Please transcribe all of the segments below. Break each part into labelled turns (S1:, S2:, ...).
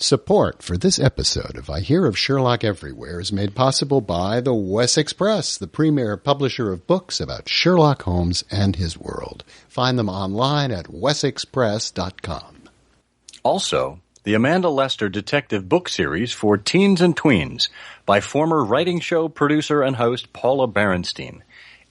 S1: Support for this episode of I Hear of Sherlock Everywhere is made possible by the Wessex Press, the premier publisher of books about Sherlock Holmes and his world. Find them online at wessexpress.com.
S2: Also, the Amanda Lester Detective Book Series for Teens and Tweens by former writing show producer and host Paula Berenstein.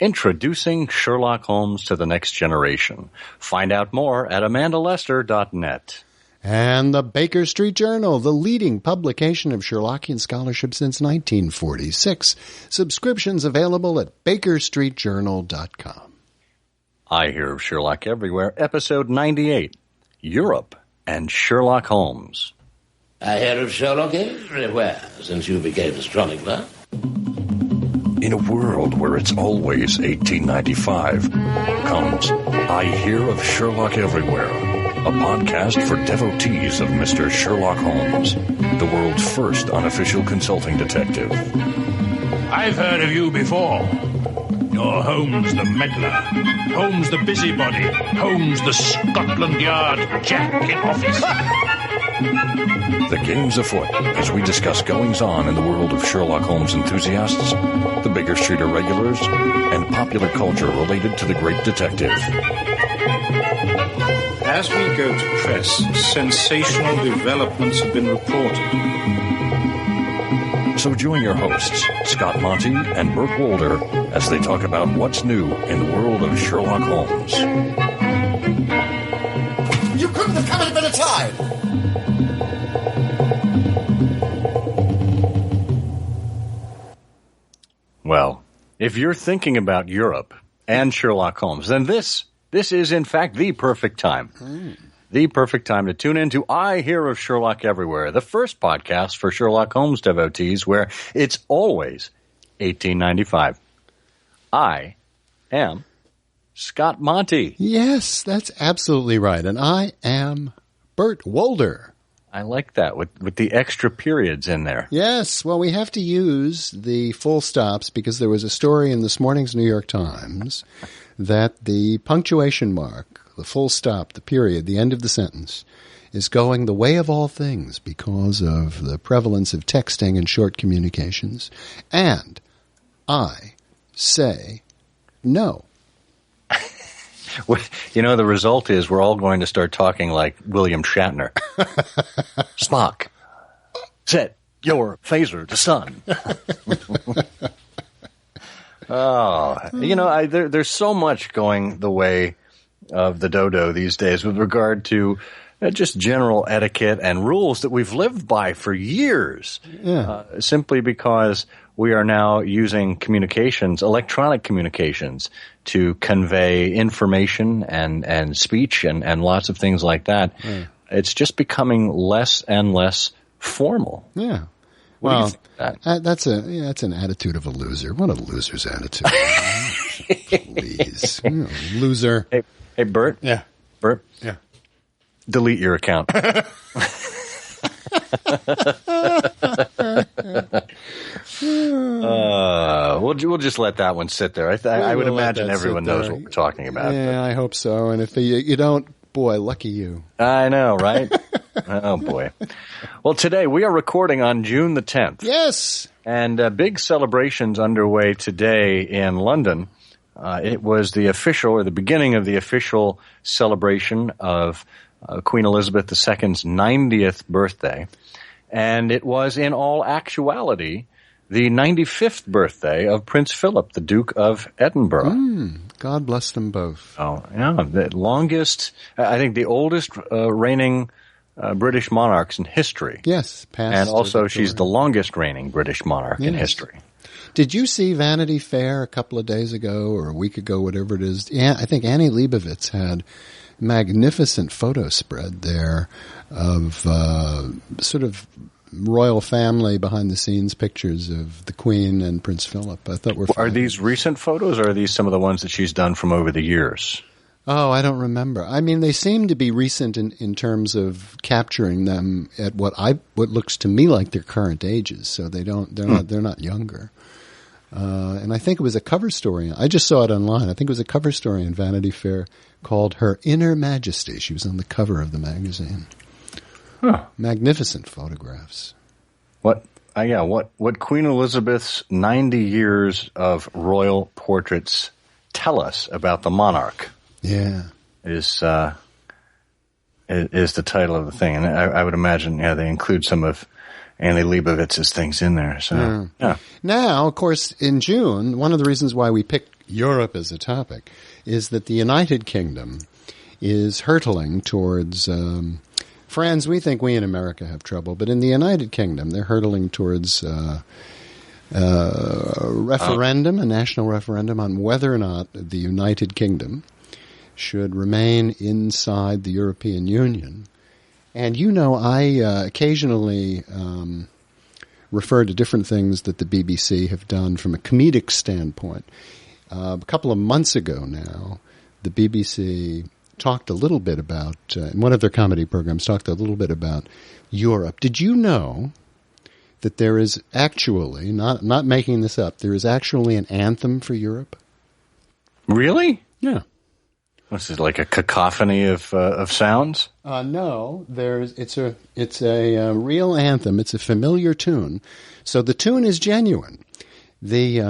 S2: Introducing Sherlock Holmes to the next generation. Find out more at amandalester.net.
S1: And the Baker Street Journal, the leading publication of Sherlockian scholarship since 1946. Subscriptions available at bakerstreetjournal.com.
S2: I Hear of Sherlock Everywhere, episode 98, Europe and Sherlock Holmes.
S3: I hear of Sherlock everywhere since you became a chronicler.
S4: In a world where it's always 1895, comes I Hear of Sherlock Everywhere, a podcast for devotees of Mr. Sherlock Holmes, the world's first unofficial consulting detective.
S5: I've heard of you before. You're Holmes the meddler, Holmes the busybody, Holmes the Scotland Yard Jack in office.
S4: The game's afoot as we discuss goings-on in the world of Sherlock Holmes enthusiasts, the Baker Street irregulars, and popular culture related to the great detective.
S6: As we go to press, sensational developments have been reported.
S4: So join your hosts, Scott Monty and Burt Wolder, as they talk about what's new in the world of Sherlock Holmes.
S7: You couldn't have come at a better time!
S2: Well, if you're thinking about Europe and Sherlock Holmes, then this is, in fact, the perfect time. The perfect time to tune in to I Hear of Sherlock Everywhere, the first podcast for Sherlock Holmes devotees where it's always 1895. I am Scott Monty.
S1: Yes, that's absolutely right. And I am Burt Wolder.
S2: I like that with the extra periods in there.
S1: Yes, well, we have to use the full stops because there was a story in this morning's New York Times that the punctuation mark, the full stop, the period, the end of the sentence, is going the way of all things because of the prevalence of texting and short communications. And I say no.
S2: You know, the result is we're all going to start talking like William Shatner. Spock, set your phaser to sun. Oh, you know, there's so much going the way of the dodo these days with regard to just general etiquette and rules that we've lived by for years.
S1: Yeah.
S2: Simply because we are now using communications, electronic communications, to convey information and speech and lots of things like that.
S1: Yeah.
S2: It's just becoming less and less formal.
S1: Yeah.
S2: What do you
S1: Well,
S2: think
S1: that's an attitude of a loser. What a loser's attitude. Please. Loser.
S2: Hey, Bert?
S1: Yeah.
S2: Bert?
S1: Yeah.
S2: Delete your account. We'll just let that one sit there. I would imagine everyone knows what we're talking about.
S1: Yeah, I hope so. And if you don't, boy, lucky you.
S2: I know, right? Oh, boy. Well, today we are recording on June the 10th.
S1: Yes.
S2: And big celebrations underway today in London. It was the beginning of the official celebration of Queen Elizabeth II's 90th birthday. And it was in all actuality the 95th birthday of Prince Philip, the Duke of Edinburgh.
S1: God bless them both.
S2: Oh, yeah, the longest, I think the oldest reigning British monarchs in history.
S1: Yes, past.
S2: And also she's the longest reigning British monarch in history.
S1: Did you see Vanity Fair a couple of days ago or a week ago, whatever it is? Yeah, I think Annie Leibovitz had magnificent photo spread there of sort of royal family behind-the-scenes pictures of the Queen and Prince Philip. I thought
S2: Are these recent photos, or are these some of the ones that she's done from over the years?
S1: Oh, I don't remember. I mean, they seem to be recent in terms of capturing them at what looks to me like their current ages. So they're not younger. And I think it was a cover story. I just saw it online. I think it was a cover story in Vanity Fair called Her Inner Majesty. She was on the cover of the magazine.
S2: Huh.
S1: Magnificent photographs.
S2: What Queen Elizabeth's 90 years of royal portraits tell us about the monarch.
S1: Yeah.
S2: Is the title of the thing. And I would imagine, they include some of Annie Leibovitz's things in there. So, yeah.
S1: Now, of course, in June, one of the reasons why we picked Europe as a topic is that the United Kingdom is hurtling towards, France, we think we in America have trouble, but in the United Kingdom, they're hurtling towards a referendum, a national referendum on whether or not the United Kingdom should remain inside the European Union. And I occasionally refer to different things that the BBC have done from a comedic standpoint. A couple of months ago now, the BBC talked a little bit about, in one of their comedy programs, talked a little bit about Europe. Did you know that there is actually, not making this up, there is actually an anthem for Europe?
S2: Really?
S1: Yeah.
S2: This is like a cacophony of sounds?
S1: No, it's a real anthem. It's a familiar tune. So the tune is genuine. The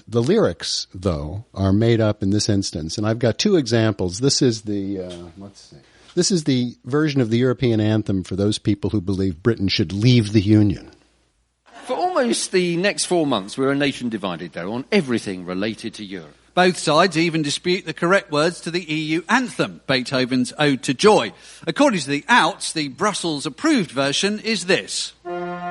S1: lyrics, though, are made up in this instance, and I've got two examples. This is This is the version of the European anthem for those people who believe Britain should leave the Union.
S8: For almost the next 4 months, we're a nation divided, though, on everything related to Europe.
S9: Both sides even dispute the correct words to the EU anthem, Beethoven's Ode to Joy. According to the Outs, the Brussels-approved version is this.
S10: European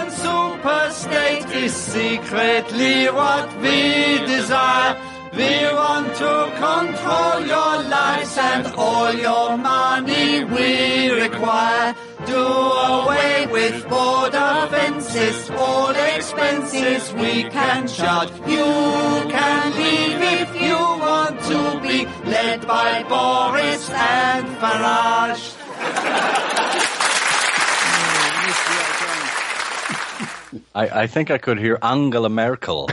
S10: superstate is secretly what we desire. We want to control your lives and all your money we require. Do away with border fences, all expenses we can charge. You can leave if you want to be led by Boris and Farage.
S2: I think I could hear Angela Merkel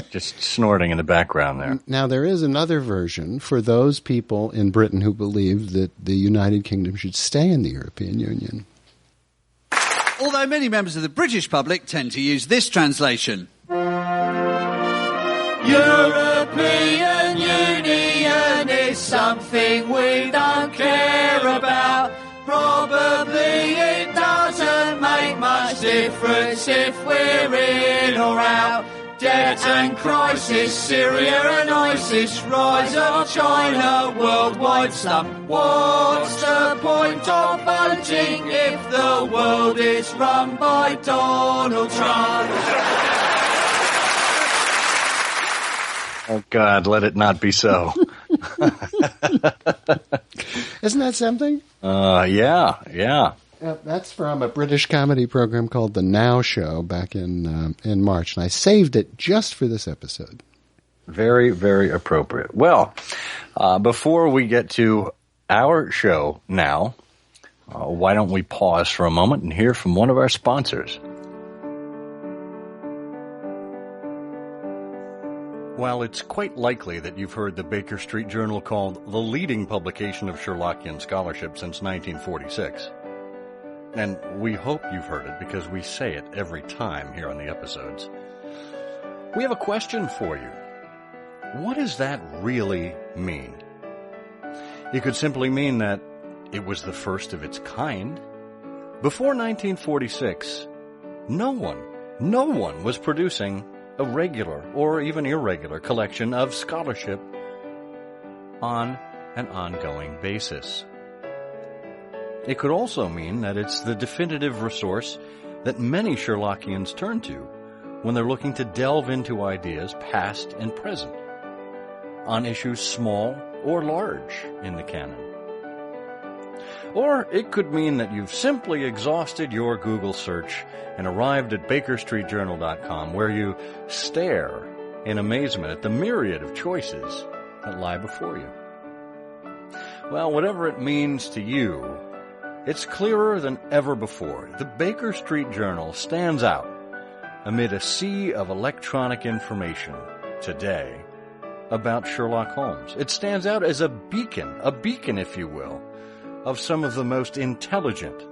S2: just snorting in the background there.
S1: Now, there is another version for those people in Britain who believe that the United Kingdom should stay in the European Union.
S9: Although many members of the British public tend to use this translation.
S10: European Union is something we don't care about. Probably it doesn't make much difference if we're in or out. Debt and crisis, Syria and ISIS, rise of China, worldwide slump. What's the point of voting if the world is run by Donald Trump?
S2: Oh, God, let it not be so.
S1: Isn't that something?
S2: Yeah.
S1: That's from a British comedy program called The Now Show back in March, and I saved it just for this episode.
S2: Very, very appropriate. Well, before we get to our show now, why don't we pause for a moment and hear from one of our sponsors. While it's quite likely that you've heard the Baker Street Journal called the leading publication of Sherlockian scholarship since 1946, and we hope you've heard it because we say it every time here on the episodes, we have a question for you. What does that really mean? It could simply mean that it was the first of its kind. Before 1946, no one was producing a regular or even irregular collection of scholarship on an ongoing basis. It could also mean that it's the definitive resource that many Sherlockians turn to when they're looking to delve into ideas past and present on issues small or large in the canon. Or it could mean that you've simply exhausted your Google search and arrived at BakerStreetJournal.com, where you stare in amazement at the myriad of choices that lie before you. Well, whatever it means to you, it's clearer than ever before. The Baker Street Journal stands out amid a sea of electronic information today about Sherlock Holmes. It stands out as a beacon, if you will, of some of the most intelligent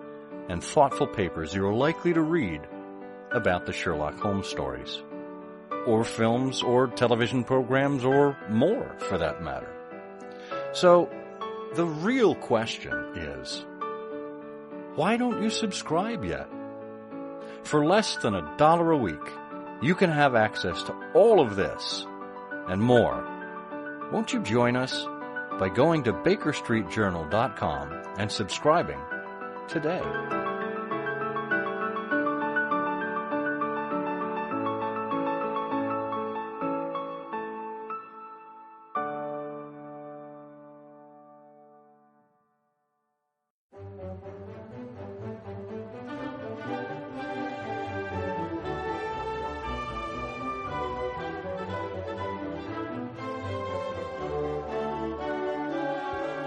S2: and thoughtful papers you're likely to read about the Sherlock Holmes stories, or films, or television programs, or more, for that matter. So, the real question is, why don't you subscribe yet? For less than $1 a week, you can have access to all of this and more. Won't you join us by going to BakerStreetJournal.com and subscribing today?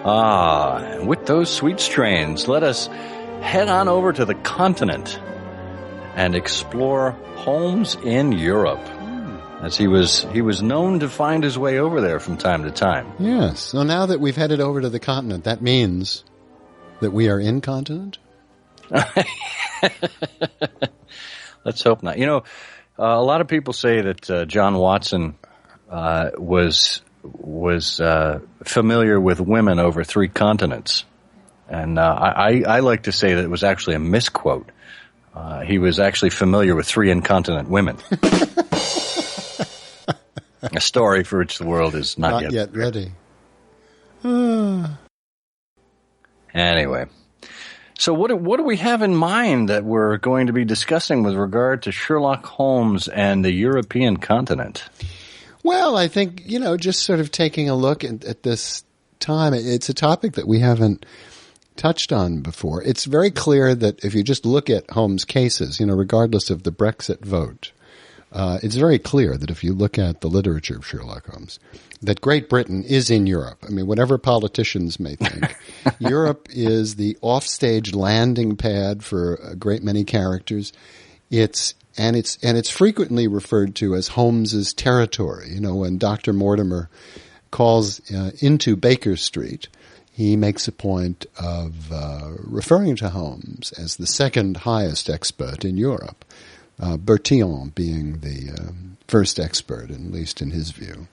S2: And with those sweet strains, let us head on over to the continent and explore Holmes in Europe, as he was known to find his way over there from time to time.
S1: Yes. So now that we've headed over to the continent, that means that we are incontinent?
S2: Let's hope not. You know, a lot of people say that John Watson was familiar with women over 3 continents. And I like to say that it was actually a misquote. He was actually familiar with 3 incontinent women. A story for which the world is not
S1: yet ready.
S2: Anyway, so what do we have in mind that we're going to be discussing with regard to Sherlock Holmes and the European continent?
S1: Well, I think, just sort of taking a look at this time, it's a topic that we haven't touched on before. It's very clear that if you just look at Holmes' cases, regardless of the Brexit vote, it's very clear that if you look at the literature of Sherlock Holmes, that Great Britain is in Europe. I mean, whatever politicians may think, Europe is the offstage landing pad for a great many characters. It's frequently referred to as Holmes's territory. When Dr. Mortimer calls into Baker Street, he makes a point of referring to Holmes as the second highest expert in Europe, Bertillon being the first expert, at least in his view.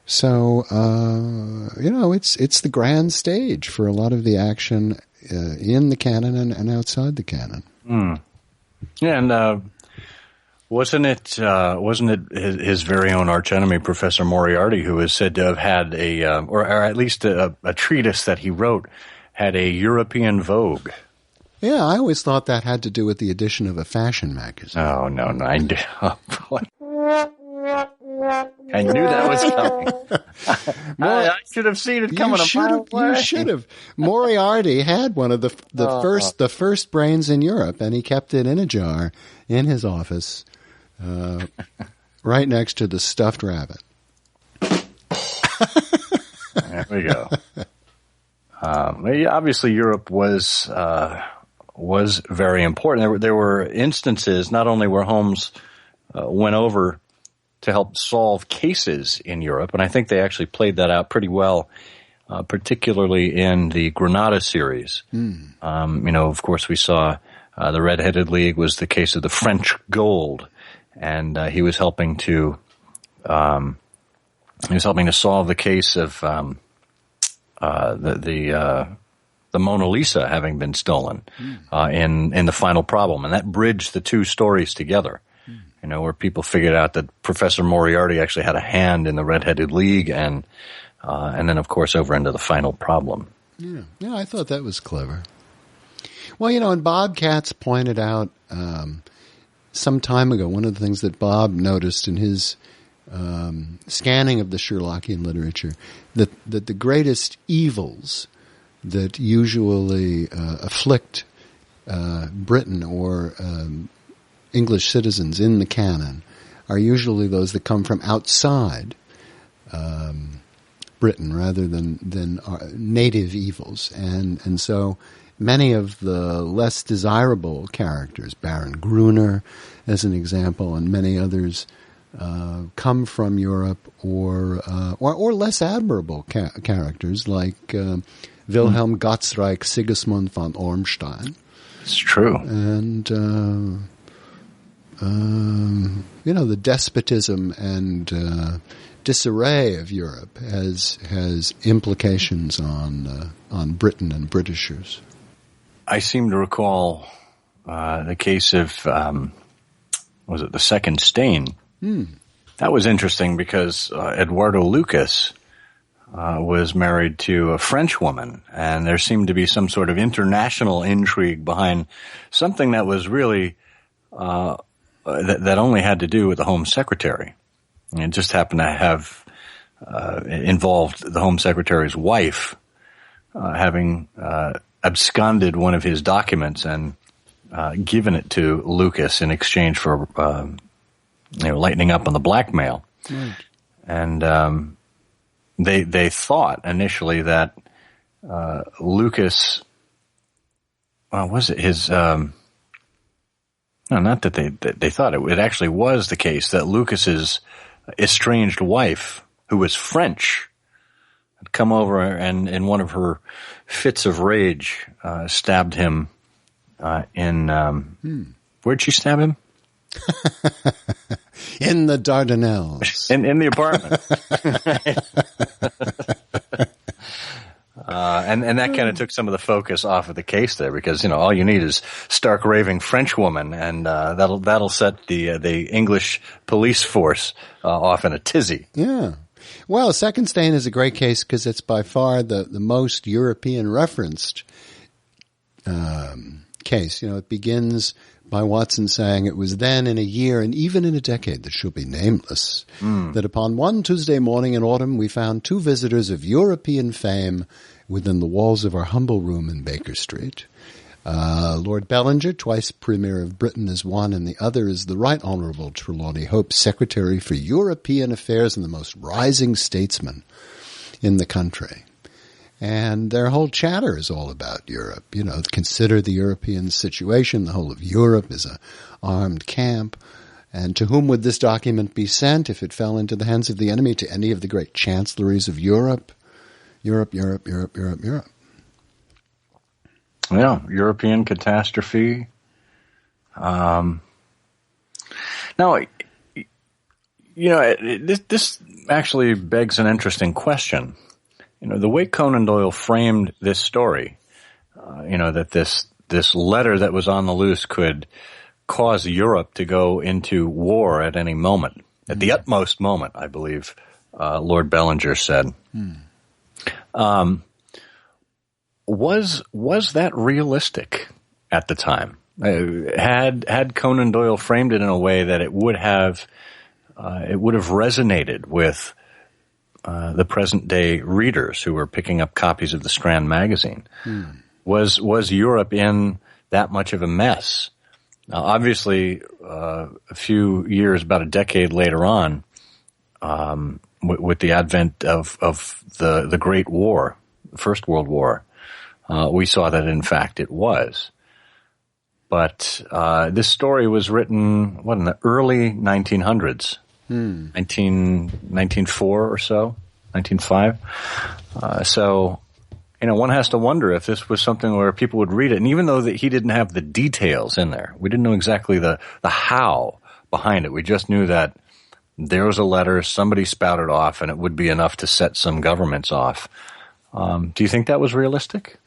S1: So, it's the grand stage for a lot of the action in the canon and outside the canon.
S2: Yeah, and wasn't it his very own archenemy, Professor Moriarty, who is said to have had or at least a treatise that he wrote had a European vogue?
S1: Yeah, I always thought that had to do with the edition of a fashion magazine.
S2: Oh, no, I knew that was coming. I should have seen it coming.
S1: You should have. Moriarty had one of the first brains in Europe, and he kept it in a jar in his office, right next to the stuffed rabbit.
S2: There we go. Obviously, Europe was very important. There were instances not only where Holmes went over to help solve cases in Europe, and I think they actually played that out pretty well, particularly in the Granada series. Of course, we saw the Red-Headed League was the case of the French gold, and he was helping to solve the case of the Mona Lisa having been stolen in the Final Problem, and that bridged the 2 stories together. Where people figured out that Professor Moriarty actually had a hand in the Red-Headed League, and then, of course, over into the Final Problem.
S1: Yeah, I thought that was clever. Well, and Bob Katz pointed out some time ago, one of the things that Bob noticed in his scanning of the Sherlockian literature, that the greatest evils that usually afflict Britain or English citizens in the canon are usually those that come from outside Britain rather than native evils. And so many of the less desirable characters, Baron Gruner as an example, and many others, come from Europe, or less admirable characters like Wilhelm Gottsreich Sigismund von Ormstein.
S2: It's true.
S1: And, the despotism and disarray of Europe has implications on Britain and Britishers.
S2: I seem to recall the case of, was it the Second Stain? That was interesting because Eduardo Lucas was married to a French woman, and there seemed to be some sort of international intrigue behind something that was really that only had to do with the Home Secretary. And it just happened to have involved the Home Secretary's wife having absconded one of his documents and given it to Lucas in exchange for lightening up on the blackmail. Right. And they thought initially that Lucas, was it his? No, not that they thought it. It actually was the case that Lucas's estranged wife, who was French, had come over and in one of her fits of rage stabbed him in. Where'd she stab him?
S1: In the Dardanelles.
S2: In the apartment. And that kind of took some of the focus off of the case there, because all you need is stark raving French woman, and that'll set the English police force off in a tizzy.
S1: Yeah. Well, Second Stain is a great case because it's by far the most European referenced case. It begins by Watson saying, "It was then in a year and even in a decade that shall be nameless, that upon one Tuesday morning in autumn we found two visitors of European fame within the walls of our humble room in Baker Street. Lord Bellinger, twice Premier of Britain, is one, and the other is the Right Honourable Trelawney Hope, Secretary for European Affairs and the most rising statesman in the country." And their whole chatter is all about Europe. Consider the European situation. The whole of Europe is a armed camp. And to whom would this document be sent if it fell into the hands of the enemy? To any of the great chancelleries of Europe? Europe.
S2: Yeah, European catastrophe. Now, this actually begs an interesting question. The way Conan Doyle framed this story, that this letter that was on the loose could cause Europe to go into war at any moment, at the utmost moment, I believe, Lord Bellinger said. Was that realistic at the time? Had Conan Doyle framed it in a way that it would have resonated with the present day readers who were picking up copies of the Strand magazine? Was Europe in that much of a mess? Now, obviously, a few years, about a decade later on, with the advent of the Great War, the First World War, we saw that in fact it was. But this story was written, in the early 1900s. 1904 or so, 1905. So, one has to wonder if this was something where people would read it. And even though that he didn't have the details in there, we didn't know exactly the how behind it. We just knew that there was a letter, somebody spouted off, and it would be enough to set some governments off. Do you think that was realistic?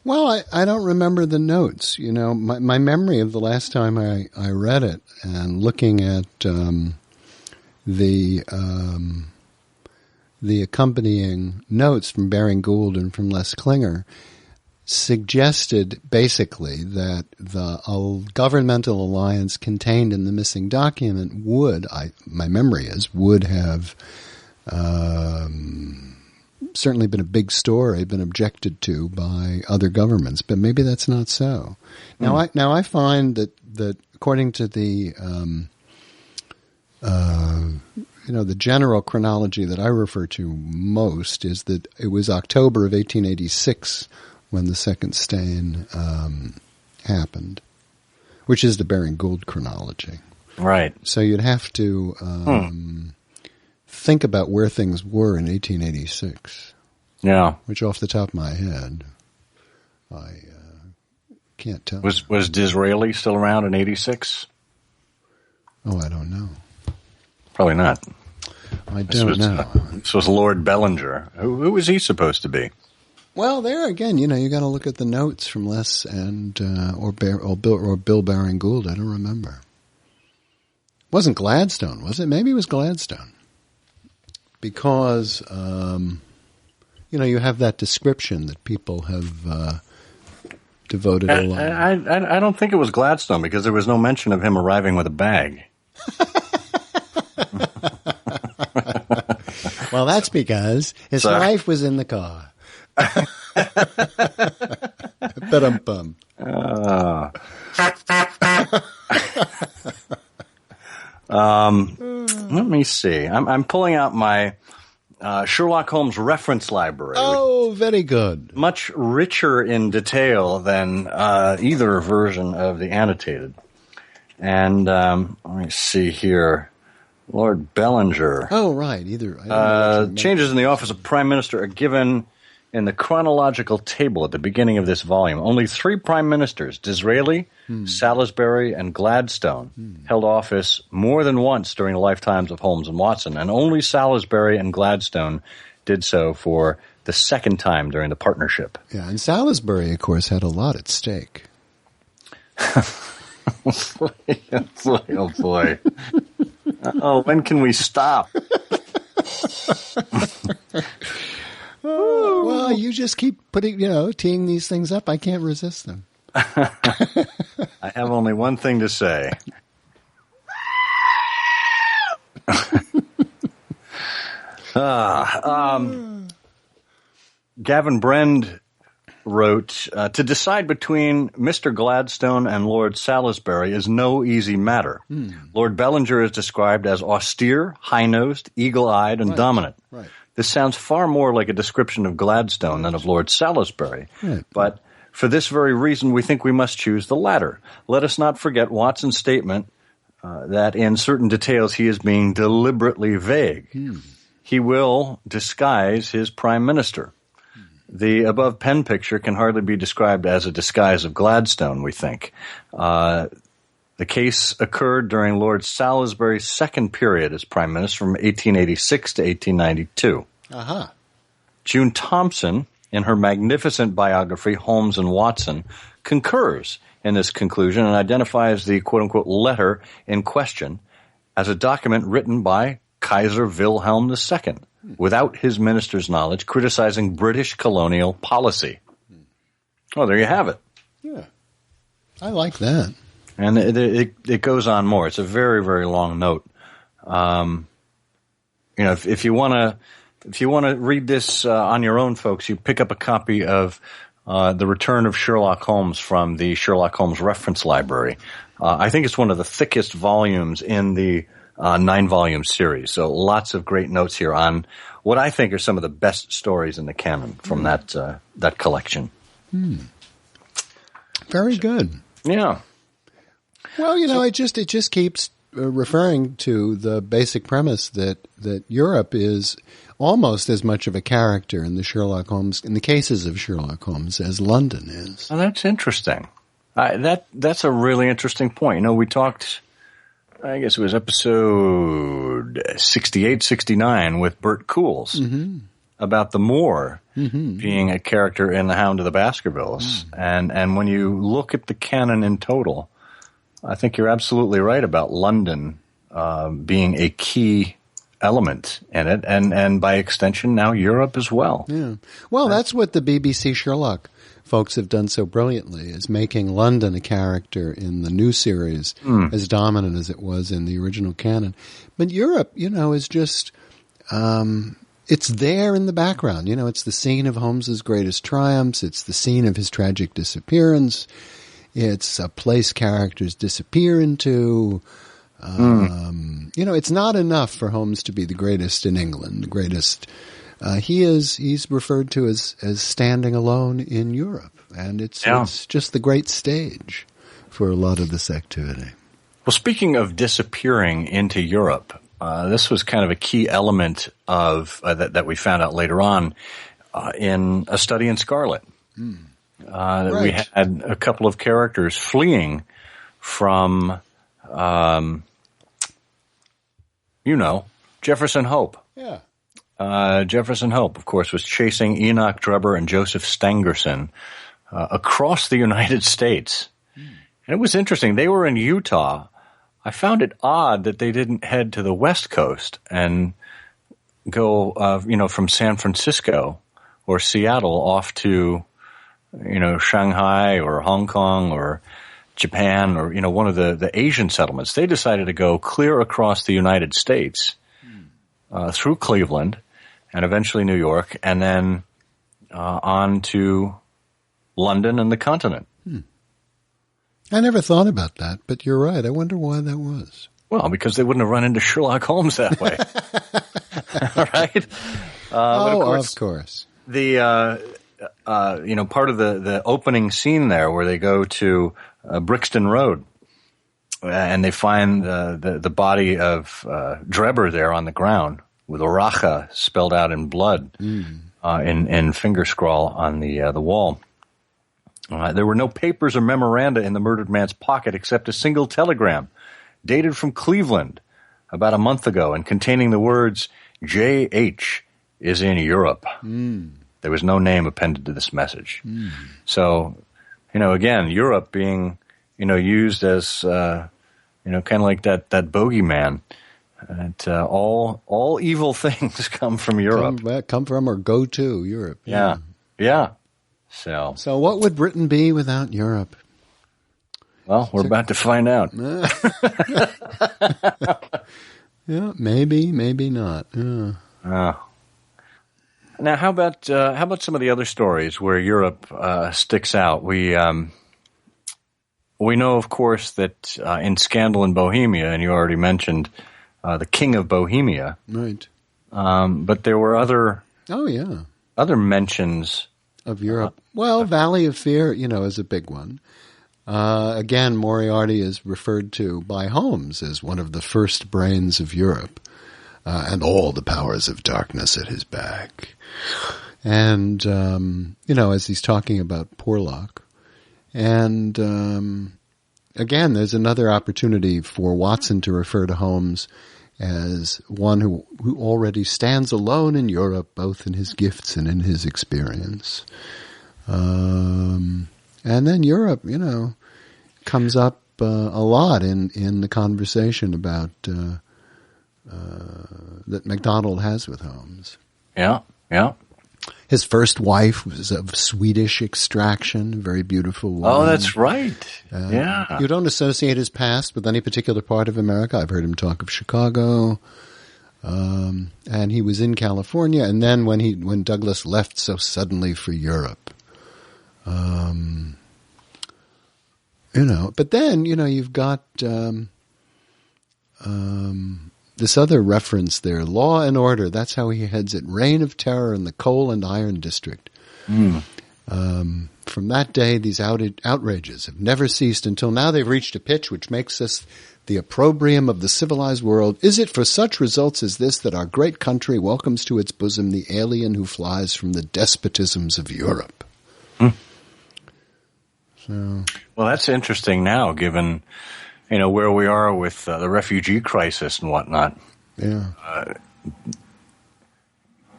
S1: Well, I don't remember the notes. My memory of the last time I read it and looking at the accompanying notes from Baring Gould and from Les Klinger suggested basically that the governmental alliance contained in the missing document would have certainly been a big story, been objected to by other governments, but maybe that's not so. Now I find that according to the the general chronology that I refer to most is that it was October of 1886 when the Second Stain happened, which is the Baring Gould chronology.
S2: Right.
S1: So you'd have to think about where things were in 1886.
S2: Yeah.
S1: Which, off the top of my head, I can't tell.
S2: Was Disraeli still around in 86?
S1: Oh, I don't know.
S2: Probably not.
S1: I don't know.
S2: This was Lord Bellinger. Who was he supposed to be?
S1: Well, there again, you got to look at the notes from Les and or Bill Baring Gould. I don't remember. Wasn't Gladstone, was it? Maybe it was Gladstone. Because, you have that description that people have devoted a lot.
S2: I don't think it was Gladstone because there was no mention of him arriving with a bag.
S1: Well, that's because his wife was in the car. Ba-dum-bum.
S2: Let me see. I'm pulling out my Sherlock Holmes reference library.
S1: Oh, very good.
S2: Much richer in detail than either version of the annotated. And let me see here. Lord Bellinger.
S1: Oh, right.
S2: Changes in the office of Prime Minister are given in the chronological table at the beginning of this volume. Only 3 prime ministers, Disraeli, Salisbury, and Gladstone, held office more than once during the lifetimes of Holmes and Watson, and only Salisbury and Gladstone did so for the second time during the partnership.
S1: Yeah, and Salisbury, of course, had a lot at stake.
S2: Oh, boy. When can we stop?
S1: Well, you just keep teeing these things up. I can't resist them.
S2: I have only one thing to say. Gavin Brend wrote, to decide between Mr. Gladstone and Lord Salisbury is no easy matter. Lord Bellinger is described as austere, high-nosed, eagle-eyed, and dominant.
S1: Right.
S2: This sounds far more like a description of Gladstone than of Lord Salisbury. Right. But for this very reason, we think we must choose the latter. Let us not forget Watson's statement that in certain details he is being deliberately vague. He will disguise his prime minister. The above pen picture can hardly be described as a disguise of Gladstone, we think. The case occurred during Lord Salisbury's second period as Prime Minister from 1886 to 1892. June Thompson, in her magnificent biography, Holmes and Watson, concurs in this conclusion and identifies the quote-unquote letter in question as a document written by Kaiser Wilhelm II, without his minister's knowledge, criticizing British colonial policy. Oh, there you have it.
S1: Yeah. I like that.
S2: And it goes on more. It's a very, very long note. If you want to read this on your own, folks, you pick up a copy of The Return of Sherlock Holmes from the Sherlock Holmes Reference Library. I think it's one of the thickest volumes in the 9-volume series. So lots of great notes here on what I think are some of the best stories in the canon from that collection.
S1: Very good.
S2: Yeah.
S1: Well, it just keeps referring to the basic premise that Europe is almost as much of a character in the cases of Sherlock Holmes as London is.
S2: Oh, that's interesting. That's a really interesting point. We talked, I guess it was episode 68, 69 with Bert Cools about the Moor being a character in The Hound of the Baskervilles. And when you look at the canon in total, I think you're absolutely right about London being a key element in it, and by extension now Europe as well.
S1: Yeah. Well, that's what the BBC Sherlock folks have done so brilliantly, is making London a character in the new series as dominant as it was in the original canon. But Europe, is just it's there in the background. It's the scene of Holmes's greatest triumphs. It's the scene of his tragic disappearance. It's a place characters disappear into. It's not enough for Holmes to be the greatest in England, the greatest. He's referred to as standing alone in Europe, and it's just the great stage for a lot of this activity.
S2: Well, speaking of disappearing into Europe, this was kind of a key element of that we found out later on in A Study in Scarlet. Right. We had a couple of characters fleeing from, Jefferson Hope.
S1: Yeah.
S2: Jefferson Hope, of course, was chasing Enoch Drebber and Joseph Stangerson across the United States. And it was interesting. They were in Utah. I found it odd that they didn't head to the West Coast and go, from San Francisco or Seattle off to, Shanghai or Hong Kong or Japan or, one of the Asian settlements. They decided to go clear across the United States through Cleveland and eventually New York and then on to London and the continent.
S1: I never thought about that, but you're right. I wonder why that was.
S2: Well, because they wouldn't have run into Sherlock Holmes that way. Right?
S1: Of course.
S2: The, part of the opening scene there where they go to Brixton Road and they find the body of Drebber there on the ground with Oracha spelled out in blood in finger scrawl on the wall. There were no papers or memoranda in the murdered man's pocket except a single telegram dated from Cleveland about a month ago and containing the words, J.H. is in Europe. There was no name appended to this message. So, again, Europe being, used as, kind of like that bogeyman. And all evil things come from Europe.
S1: Come from or go to Europe.
S2: Yeah. So
S1: what would Britain be without Europe?
S2: Well, we're about to find out.
S1: Yeah, maybe not. Yeah.
S2: Now, how about some of the other stories where Europe sticks out? We know, of course, that in Scandal in Bohemia, and you already mentioned the King of Bohemia,
S1: right?
S2: But there were other mentions
S1: of Europe. Valley of Fear, is a big one. Again, Moriarty is referred to by Holmes as one of the first brains of Europe, and all the powers of darkness at his back. And, as he's talking about Porlock. And, again, there's another opportunity for Watson to refer to Holmes as one who already stands alone in Europe, both in his gifts and in his experience. And then Europe, comes up a lot in the conversation about that MacDonald has with Holmes.
S2: Yeah.
S1: His first wife was of Swedish extraction, a very beautiful woman.
S2: Oh, that's right. Yeah.
S1: You don't associate his past with any particular part of America. I've heard him talk of Chicago. And he was in California. And then when Douglas left so suddenly for Europe, but then, you've got, this other reference there, Law and Order. That's how he heads it. Reign of Terror in the Coal and Iron District. From that day, these outrages have never ceased until now they've reached a pitch which makes us the opprobrium of the civilized world. Is it for such results as this that our great country welcomes to its bosom the alien who flies from the despotisms of Europe? So,
S2: well, that's interesting now, given where we are with the refugee crisis and whatnot.
S1: Yeah.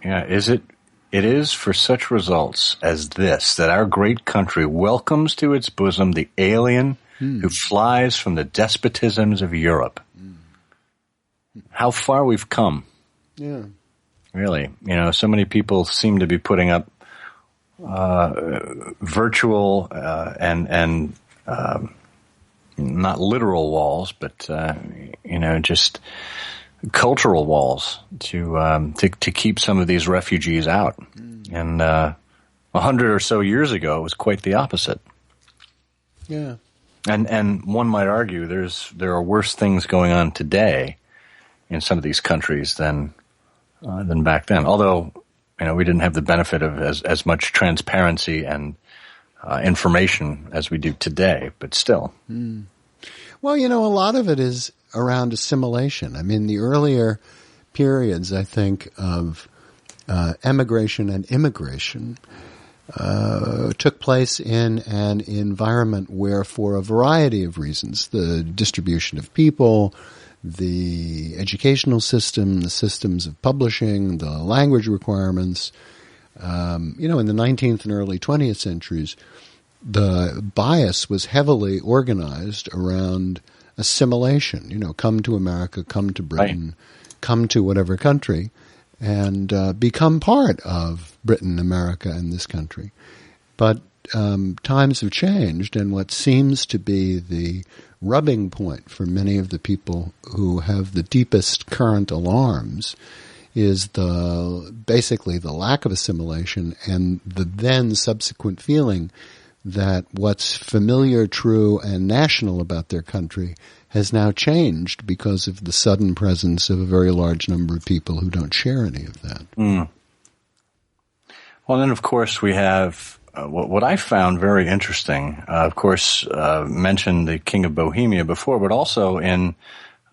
S2: It is for such results as this that our great country welcomes to its bosom the alien who flies from the despotisms of Europe. How far we've come.
S1: Yeah.
S2: Really. So many people seem to be putting up virtual and not literal walls, but just cultural walls to keep some of these refugees out. And 100 or so years ago, it was quite the opposite.
S1: Yeah.
S2: And one might argue there are worse things going on today in some of these countries than back then. Although we didn't have the benefit of as much transparency and information as we do today, but still.
S1: Well, a lot of it is around assimilation. I mean, the earlier periods, I think, of emigration and immigration took place in an environment where, for a variety of reasons, the distribution of people, the educational system, the systems of publishing, the language requirements, in the 19th and early 20th centuries, the bias was heavily organized around assimilation. Come to America, come to Britain, come to whatever country, and become part of Britain, America, and this country. But times have changed, and what seems to be the rubbing point for many of the people who have the deepest current alarms is basically the lack of assimilation and the then subsequent feeling that what's familiar, true, and national about their country has now changed because of the sudden presence of a very large number of people who don't share any of that.
S2: Mm. Well, then, of course, we have what I found very interesting. Of course, mentioned the King of Bohemia before, but also in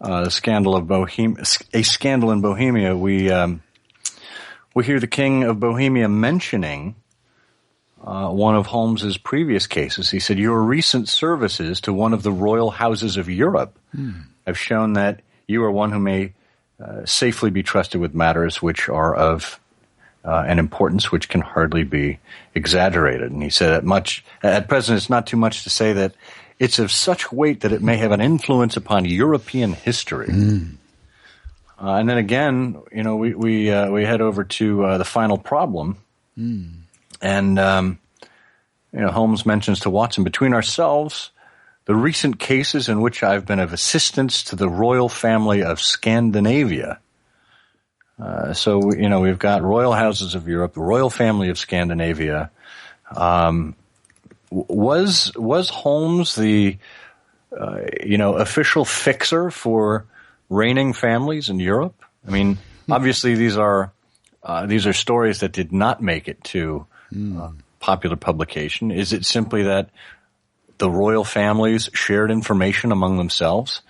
S2: the scandal of Bohemia, a scandal in Bohemia, we hear the King of Bohemia mentioning one of Holmes's previous cases. He said, "Your recent services to one of the royal houses of Europe have shown that you are one who may safely be trusted with matters which are of an importance which can hardly be exaggerated." And he said, at present, it's not too much to say that it's of such weight that it may have an influence upon European history. And then again, we head over to the final problem. And, Holmes mentions to Watson, "Between ourselves, the recent cases in which I've been of assistance to the royal family of Scandinavia." So, we've got royal houses of Europe, the royal family of Scandinavia. Was Holmes the, official fixer for reigning families in Europe? I mean, obviously these are stories that did not make it to popular publication. Is it simply that the royal families shared information among themselves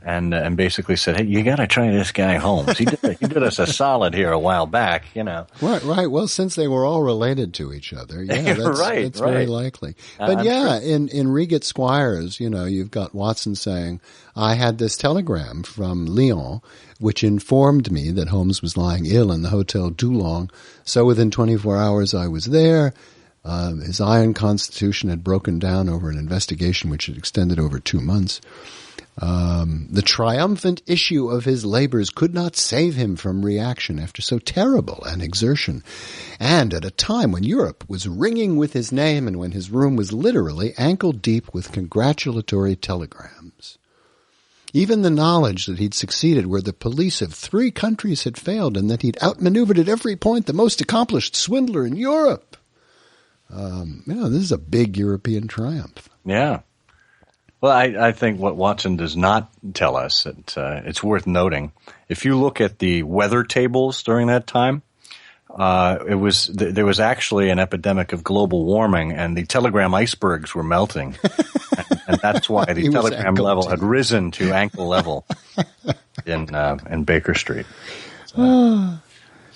S2: and basically said, "Hey, you got to try this guy Holmes. He did us a solid here a while back,
S1: Right. Well, since they were all related to each other, that's very likely. But in Regat Squires, you've got Watson saying, "I had this telegram from Lyon, which informed me that Holmes was lying ill in the Hotel Dulong. So within 24 hours, I was there. His iron constitution had broken down over an investigation which had extended over 2 months. The triumphant issue of his labors could not save him from reaction after so terrible an exertion, and at a time when Europe was ringing with his name and when his room was literally ankle-deep with congratulatory telegrams. Even the knowledge that he'd succeeded where the police of 3 countries had failed and that he'd outmaneuvered at every point the most accomplished swindler in Europe. This is a big European triumph."
S2: Yeah. Well, I think what Watson does not tell us, it's worth noting, if you look at the weather tables during that time, there was actually an epidemic of global warming, and the telegram icebergs were melting, and that's why the telegram level had risen to ankle level in Baker Street.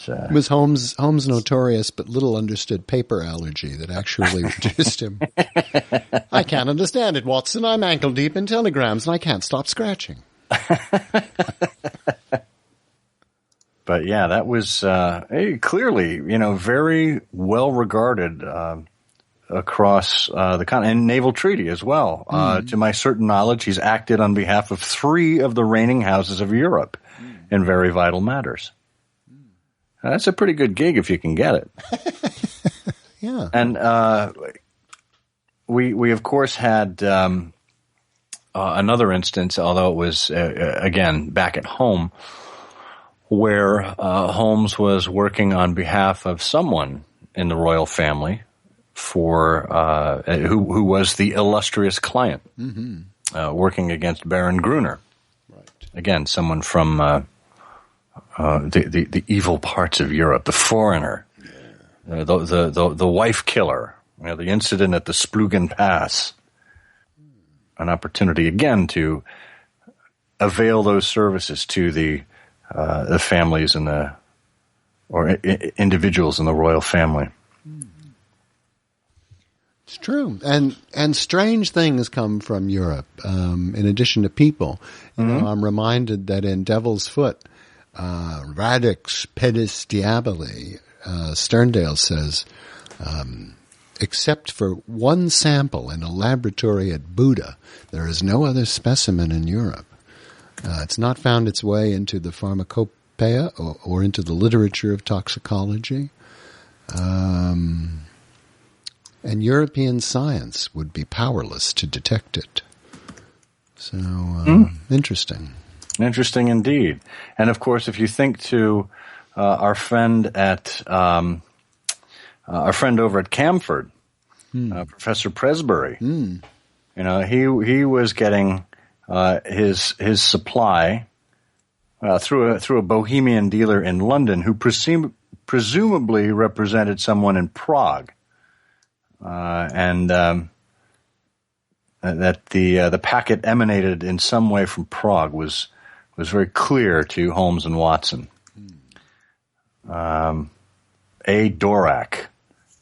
S1: It was Holmes' notorious but little understood paper allergy that actually reduced him. "I can't understand it, Watson. I'm ankle deep in telegrams and I can't stop scratching."
S2: But yeah, that was clearly, very well regarded across the continent, and naval treaty as well. To my certain knowledge, he's acted on behalf of 3 of the reigning houses of Europe in very vital matters. That's a pretty good gig if you can get it.
S1: Yeah.
S2: And we of course had another instance, although it was again back at home, where Holmes was working on behalf of someone in the royal family for who was the illustrious client, working against Baron Gruner. Right. Again, someone from the evil parts of Europe, the foreigner, the wife killer, the incident at the Splugen Pass. an opportunity again to avail those services to the families and individuals in the royal family.
S1: It's true, and strange things come from Europe. In addition to people, I'm reminded that in Devil's Foot, radix pedis diaboli, Sterndale says, except for one sample in a laboratory at Buda, there is no other specimen in Europe. It's not found its way into the pharmacopoeia or into the literature of toxicology. And European science would be powerless to detect it. So, interesting.
S2: Interesting indeed. And of course, if you think to our friend over at Camford, Professor Presbury, he was getting his supply through a Bohemian dealer in London who presumably represented someone in Prague. That the packet emanated in some way from Prague was very clear to Holmes and Watson. A. Dorak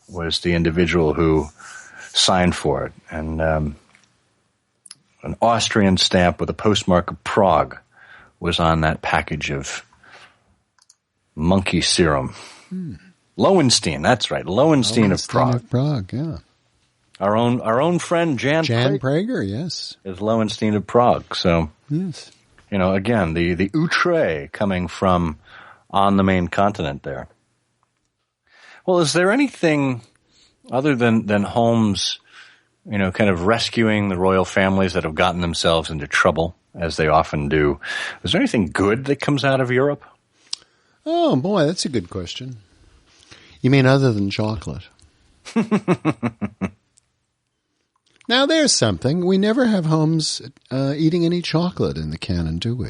S2: was the individual who signed for it, and an Austrian stamp with a postmark of Prague was on that package of monkey serum. Lowenstein, that's right. Lowenstein of
S1: Prague, yeah.
S2: Our own friend Jan
S1: Prager, yes.
S2: Is Lowenstein of Prague. So,
S1: yes.
S2: Again, the outre coming from on the main continent there. Well, is there anything other than Holmes, kind of rescuing the royal families that have gotten themselves into trouble, as they often do? Is there anything good that comes out of Europe?
S1: Oh, boy, that's a good question. You mean other than chocolate? Now, there's something. We never have Holmes eating any chocolate in the canon, do we?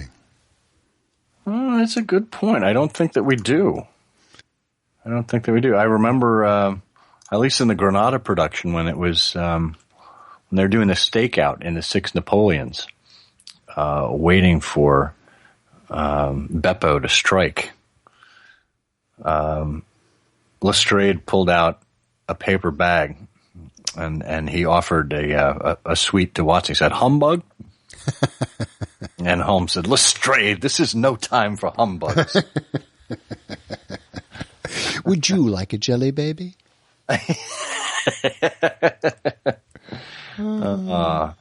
S2: Oh, that's a good point. I don't think that we do. I remember, at least in the Granada production, when it was when they were doing the stakeout in the Six Napoleons, waiting for Beppo to strike. Lestrade pulled out a paper bag, and he offered a sweet to Watson. He said, "Humbug?" And Holmes said, "Lestrade, this is no time for humbugs."
S1: Would you like a jelly baby? Well,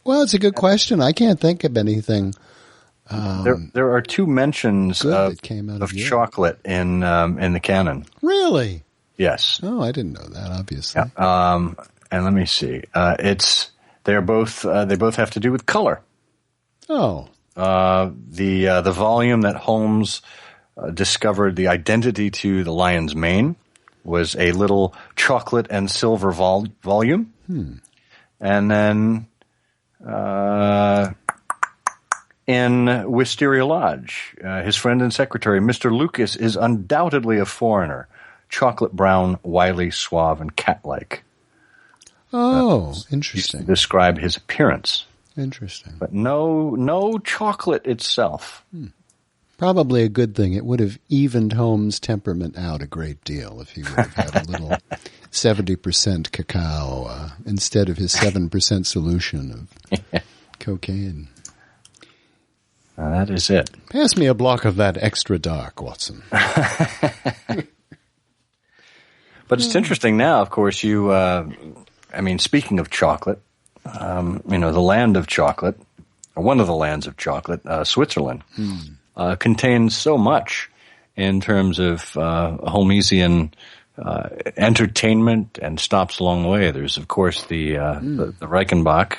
S1: it's a good question. I can't think of anything.
S2: There are two mentions of chocolate in the canon.
S1: Really?
S2: Yes.
S1: Oh, I didn't know that. Obviously.
S2: Yeah. And let me see. They both have to do with color.
S1: Oh.
S2: The volume that Holmes discovered the identity to the lion's mane was a little chocolate and silver volume. And then in Wisteria Lodge, his friend and secretary, Mr. Lucas, is undoubtedly a foreigner. Chocolate brown, wily, suave, and cat-like.
S1: Oh, interesting.
S2: To describe his appearance.
S1: Interesting.
S2: But no chocolate itself.
S1: Probably a good thing. It would have evened Holmes' temperament out a great deal if he would have had a little 70% cacao instead of his 7% solution of cocaine.
S2: That is it.
S1: Pass me a block of that extra dark, Watson.
S2: But it's interesting now, of course, speaking of chocolate, the land of chocolate, or one of the lands of chocolate, Switzerland, contains so much in terms of Holmesian entertainment and stops along the way. There's, of course, the Reichenbach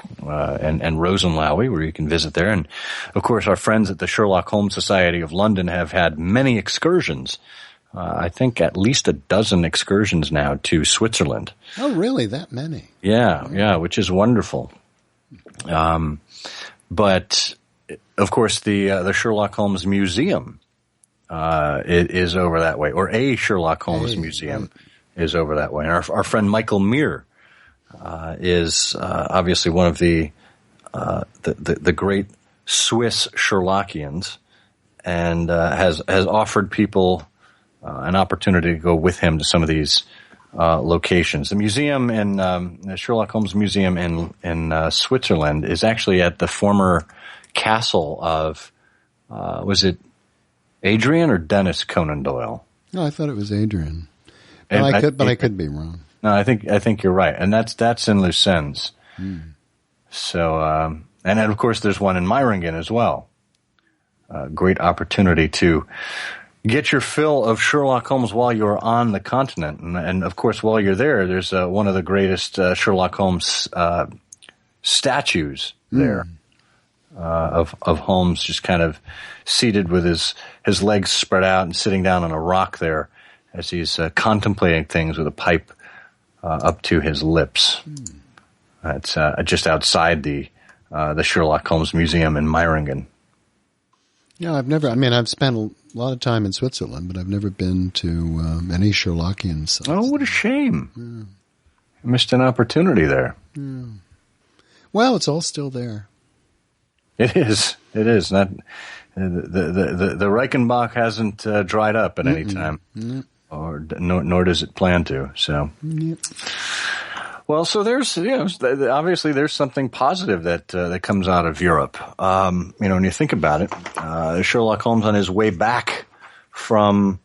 S2: and Rosenlaui, where you can visit there. And, of course, our friends at the Sherlock Holmes Society of London have had many excursions. I think at least a dozen excursions now to Switzerland.
S1: Oh, really? That many?
S2: Yeah, which is wonderful. But, of course, the Sherlock Holmes Museum is over that way, or a Sherlock Holmes museum is over that way. And our friend Michael Muir is obviously one of the the great Swiss Sherlockians, and has offered people an opportunity to go with him to some of these locations. The museum the Sherlock Holmes Museum in Switzerland is actually at the former castle of was it Adrian or Dennis Conan Doyle?
S1: No, I thought it was Adrian. I could be wrong.
S2: No, I think you're right, and that's in Lucens. So, and then of course there's one in Meiringen as well. Great opportunity to get your fill of Sherlock Holmes while you're on the continent, and of course while you're there, there's one of the greatest Sherlock Holmes statues there of Holmes, just kind of seated with his legs spread out and sitting down on a rock there as he's contemplating things with a pipe up to his lips. It's just outside the Sherlock Holmes Museum in Meiringen.
S1: Yeah, I've spent a lot of time in Switzerland, but I've never been to any Sherlockian sites.
S2: Oh, what a shame. You missed an opportunity there.
S1: Well, it's all still there.
S2: It is. Not the Reichenbach hasn't dried up at any time, nor does it plan to. So, well, so there's obviously there's something positive that comes out of Europe. When you think about it, Sherlock Holmes on his way back from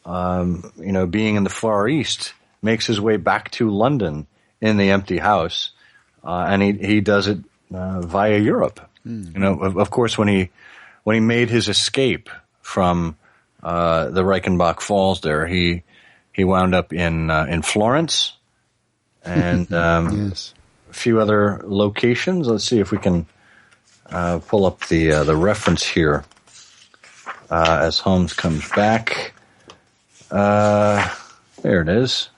S2: being in the Far East makes his way back to London in the empty house, and he does it via Europe. Of course, when he made his escape from the Reichenbach Falls, there he wound up in Florence and
S1: yes.
S2: A few other locations. Let's see if we can pull up the reference here as Holmes comes back. There it is.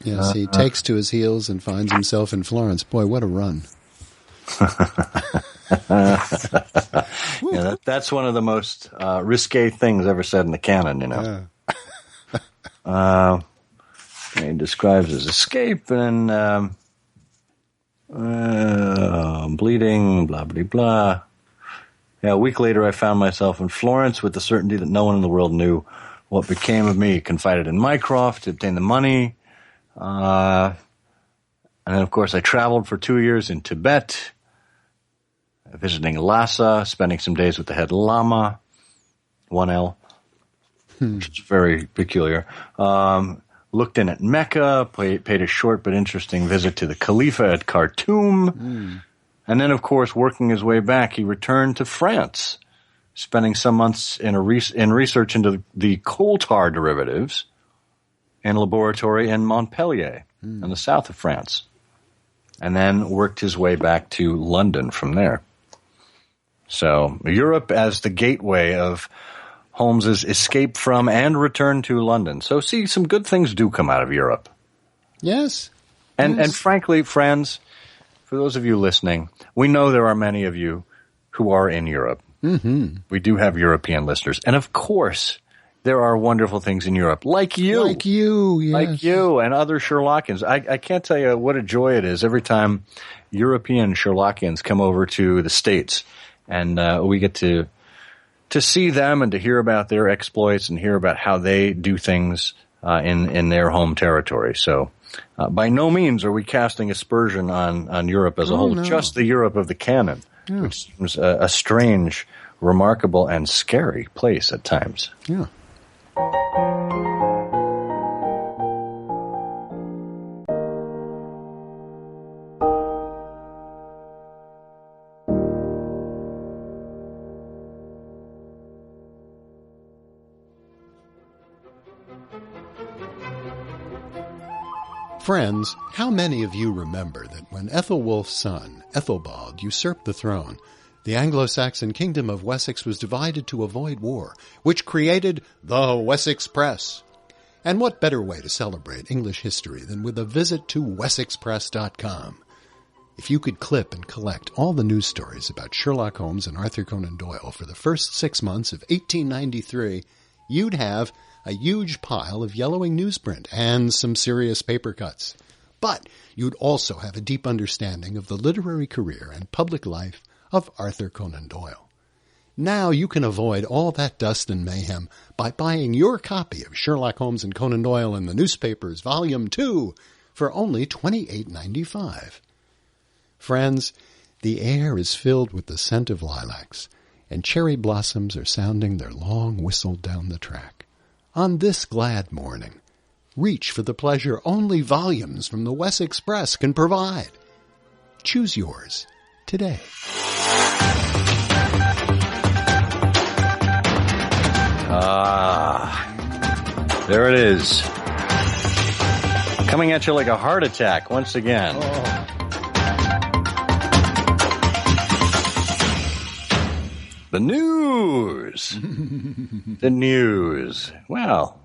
S1: Yes, he takes to his heels and finds himself in Florence. Boy, what a run.
S2: That's one of the most risque things ever said in the canon, he describes his escape and bleeding, blah, blah, blah. Yeah, a week later I found myself in Florence with the certainty that no one in the world knew what became of me. Confided in Mycroft to obtain the money. And then, of course, I traveled for 2 years in Tibet, visiting Lhasa, spending some days with the head Lama, 1L, which is very peculiar. Looked in at Mecca, paid a short but interesting visit to the Khalifa at Khartoum. And then, of course, working his way back, he returned to France, spending some months in research into the coal tar derivatives in a laboratory in Montpellier in the south of France. And then worked his way back to London from there. So Europe as the gateway of Holmes's escape from and return to London. So see, some good things do come out of Europe.
S1: Yes.
S2: And frankly, friends, for those of you listening, we know there are many of you who are in Europe.
S1: Mm-hmm.
S2: We do have European listeners. And of course, there are wonderful things in Europe, like you.
S1: Like you, yes.
S2: Like you and other Sherlockians. I can't tell you what a joy it is every time European Sherlockians come over to the States. And we get to see them and to hear about their exploits and hear about how they do things in their home territory. So by no means are we casting aspersion on Europe as a whole, just the Europe of the canon, which seems a strange, remarkable, and scary place at times.
S1: Yeah. Friends, how many of you remember that when Ethelwulf's son, Ethelbald, usurped the throne, the Anglo-Saxon kingdom of Wessex was divided to avoid war, which created the Wessex Press? And what better way to celebrate English history than with a visit to WessexPress.com? If you could clip and collect all the news stories about Sherlock Holmes and Arthur Conan Doyle for the first 6 months of 1893, you'd have a huge pile of yellowing newsprint and some serious paper cuts. but you'd also have a deep understanding of the literary career and public life of Arthur Conan Doyle. Now you can avoid all that dust and mayhem by buying your copy of Sherlock Holmes and Conan Doyle in the Newspapers, Volume 2, for only $28.95. Friends, the air is filled with the scent of lilacs, and cherry blossoms are sounding their long whistle down the track. On this glad morning, reach for the pleasure only volumes from the West Express can provide. Choose yours today.
S2: There it is. Coming at you like a heart attack once again. The news. The news. Well,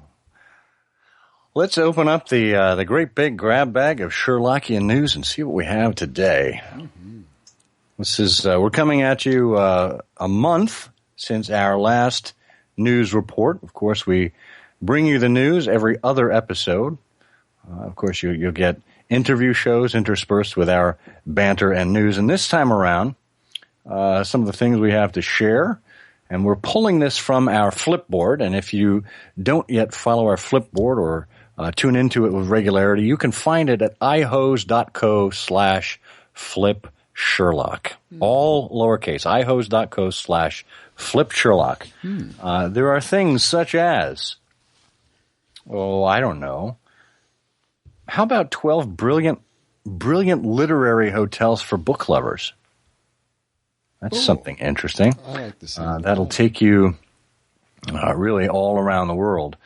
S2: let's open up the great big grab bag of Sherlockian news and see what we have today. This is we're coming at you a month since our last news report. Of course, we bring you the news every other episode. Of course, you'll get interview shows interspersed with our banter and news. And this time around, some of the things we have to share, and we're pulling this from our Flipboard. And if you don't yet follow our Flipboard or tune into it with regularity, you can find it at ihose.co/flipsherlock. All lowercase, ihose.co/flipsherlock. There are things such as, I don't know. How about 12 brilliant literary hotels for book lovers? That's something interesting.
S1: I like the sound.
S2: That'll take you really all around the world.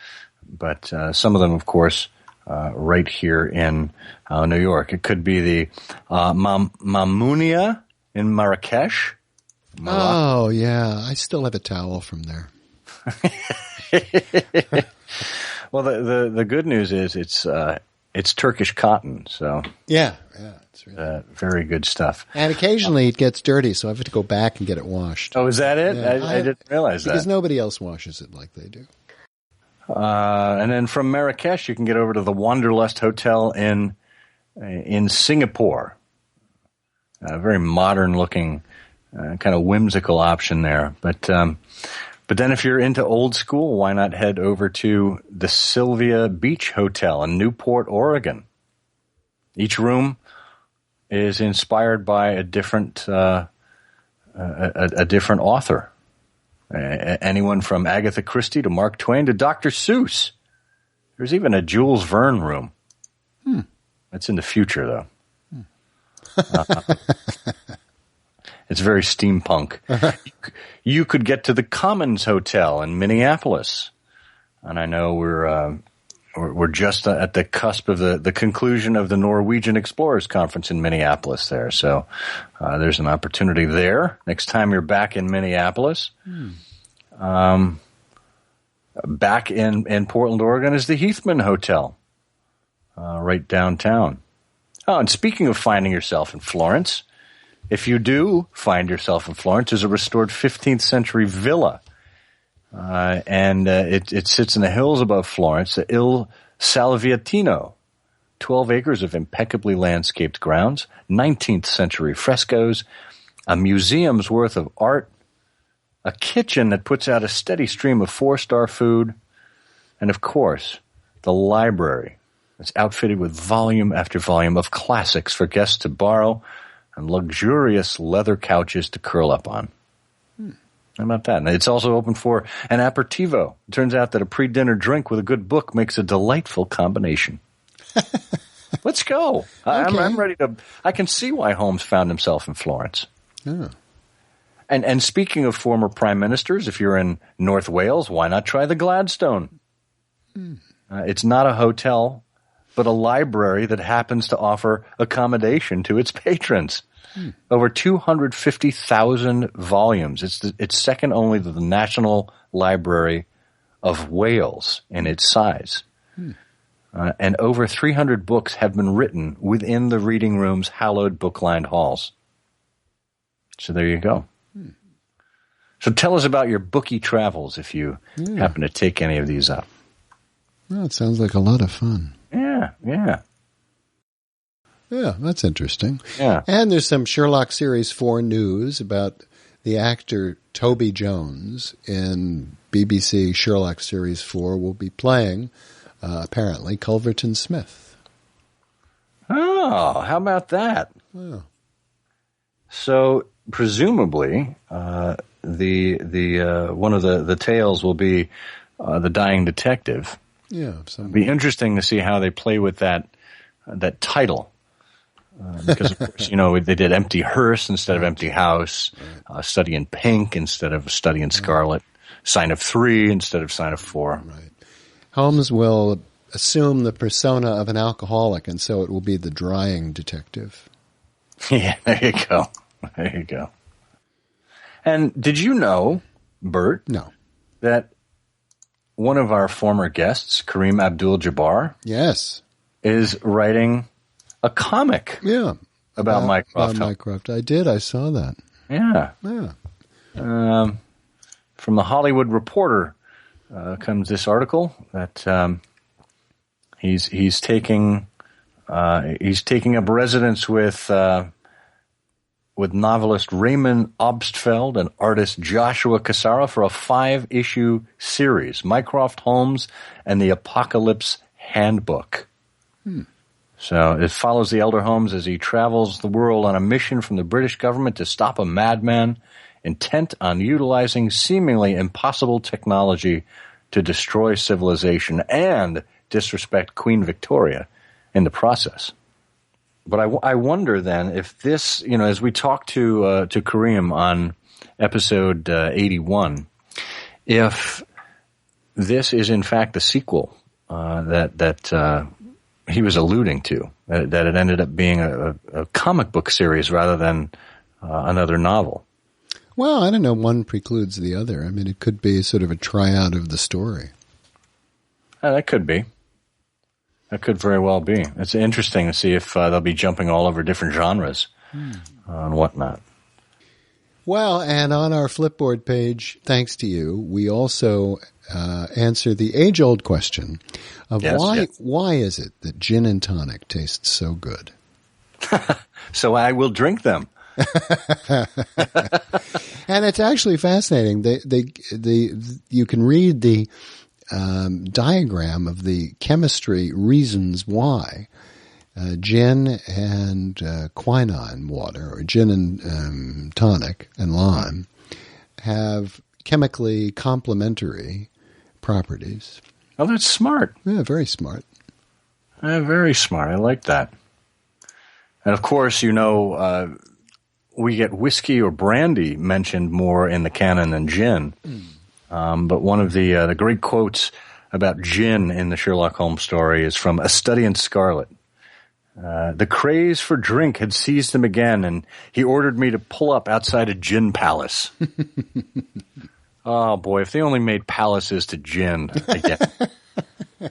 S2: But some of them, of course, right here in New York. It could be the Mamounia in Marrakesh.
S1: Oh, yeah. I still have a towel from there.
S2: Well, the good news is it's Turkish cotton, so
S1: yeah, it's really
S2: very good stuff.
S1: And occasionally it gets dirty, so I have to go back and get it washed.
S2: Oh, is that it?
S1: Yeah,
S2: I didn't realize that
S1: because nobody else washes it like they do.
S2: And then from Marrakesh, you can get over to the Wanderlust Hotel in Singapore. A very modern looking, kind of whimsical option there, But then if you're into old school, why not head over to the Sylvia Beach Hotel in Newport, Oregon? Each room is inspired by a different author. Anyone from Agatha Christie to Mark Twain to Dr. Seuss. There's even a Jules Verne room. That's in the future, though. It's very steampunk. You could get to the Commons Hotel in Minneapolis, and I know we're just at the cusp of the conclusion of the Norwegian Explorers Conference in Minneapolis there. So there's an opportunity there next time you're back in Minneapolis. Back in Portland, Oregon is the Heathman Hotel, right downtown. Oh, and speaking of finding yourself in Florence, if you do find yourself in Florence, there's a restored 15th century villa. And it sits in the hills above Florence, the Il Salviatino. 12 acres of impeccably landscaped grounds, 19th century frescoes, a museum's worth of art, a kitchen that puts out a steady stream of 4-star food, and of course, the library that's outfitted with volume after volume of classics for guests to borrow and luxurious leather couches to curl up on. How about that? And it's also open for an aperitivo. It turns out that a pre-dinner drink with a good book makes a delightful combination. Let's go. Okay. I'm ready to. I can see why Holmes found himself in Florence.
S1: Yeah.
S2: And speaking of former prime ministers, if you're in North Wales, why not try the Gladstone? It's not a hotel, but a library that happens to offer accommodation to its patrons. Over 250,000 volumes. It's second only to the National Library of Wales in its size. And over 300 books have been written within the reading room's hallowed book-lined halls. So there you go. So tell us about your bookie travels if you happen to take any of these up.
S1: Well, it sounds like a lot of fun.
S2: Yeah.
S1: Yeah, that's interesting.
S2: Yeah.
S1: And there's some Sherlock Series 4 news about the actor Toby Jones in BBC Sherlock Series 4 will be playing, apparently, Culverton Smith.
S2: Oh, how about that?
S1: Yeah.
S2: So presumably, the one of the tales will be the dying detective.
S1: Yeah.
S2: It'll be interesting to see how they play with that title. Because, of course, they did Empty Hearse instead of Empty House, Study in Pink instead of Study in Scarlet, Sign of 3 instead of Sign of 4.
S1: Right. Holmes will assume the persona of an alcoholic, and so it will be the drying detective.
S2: Yeah, there you go. There you go. And did you know, Bert,
S1: No.
S2: that one of our former guests, Kareem Abdul-Jabbar,
S1: Yes.
S2: is writing a comic about Mycroft.
S1: Mycroft. I did. I saw that.
S2: Yeah.
S1: Yeah.
S2: From the Hollywood Reporter comes this article that he's taking up residence with novelist Raymond Obstfeld and artist Joshua Cassara for a 5-issue series, Mycroft Holmes and the Apocalypse Handbook. So it follows the elder Holmes as he travels the world on a mission from the British government to stop a madman intent on utilizing seemingly impossible technology to destroy civilization and disrespect Queen Victoria in the process. But I wonder then if this, as we talked to Kareem on episode 81, if this is in fact the sequel that he was alluding to, that it ended up being a comic book series rather than another novel.
S1: Well, I don't know. One precludes the other. I mean, it could be sort of a tryout of the story.
S2: That could be. That could very well be. It's interesting to see if they'll be jumping all over different genres and whatnot.
S1: Well, and on our Flipboard page, thanks to you, we also answer the age-old question of why is it that gin and tonic tastes so good?
S2: So I will drink them.
S1: And it's actually fascinating. You can read the diagram of the chemistry reasons why gin and quinine water, or gin and tonic and lime, have chemically complementary properties.
S2: Oh, that's smart.
S1: Yeah, very smart.
S2: Very smart. I like that. And of course, we get whiskey or brandy mentioned more in the canon than gin. But one of the great quotes about gin in the Sherlock Holmes story is from A Study in Scarlet. The craze for drink had seized him again, and he ordered me to pull up outside a gin palace. Oh, boy, if they only made palaces to gin again,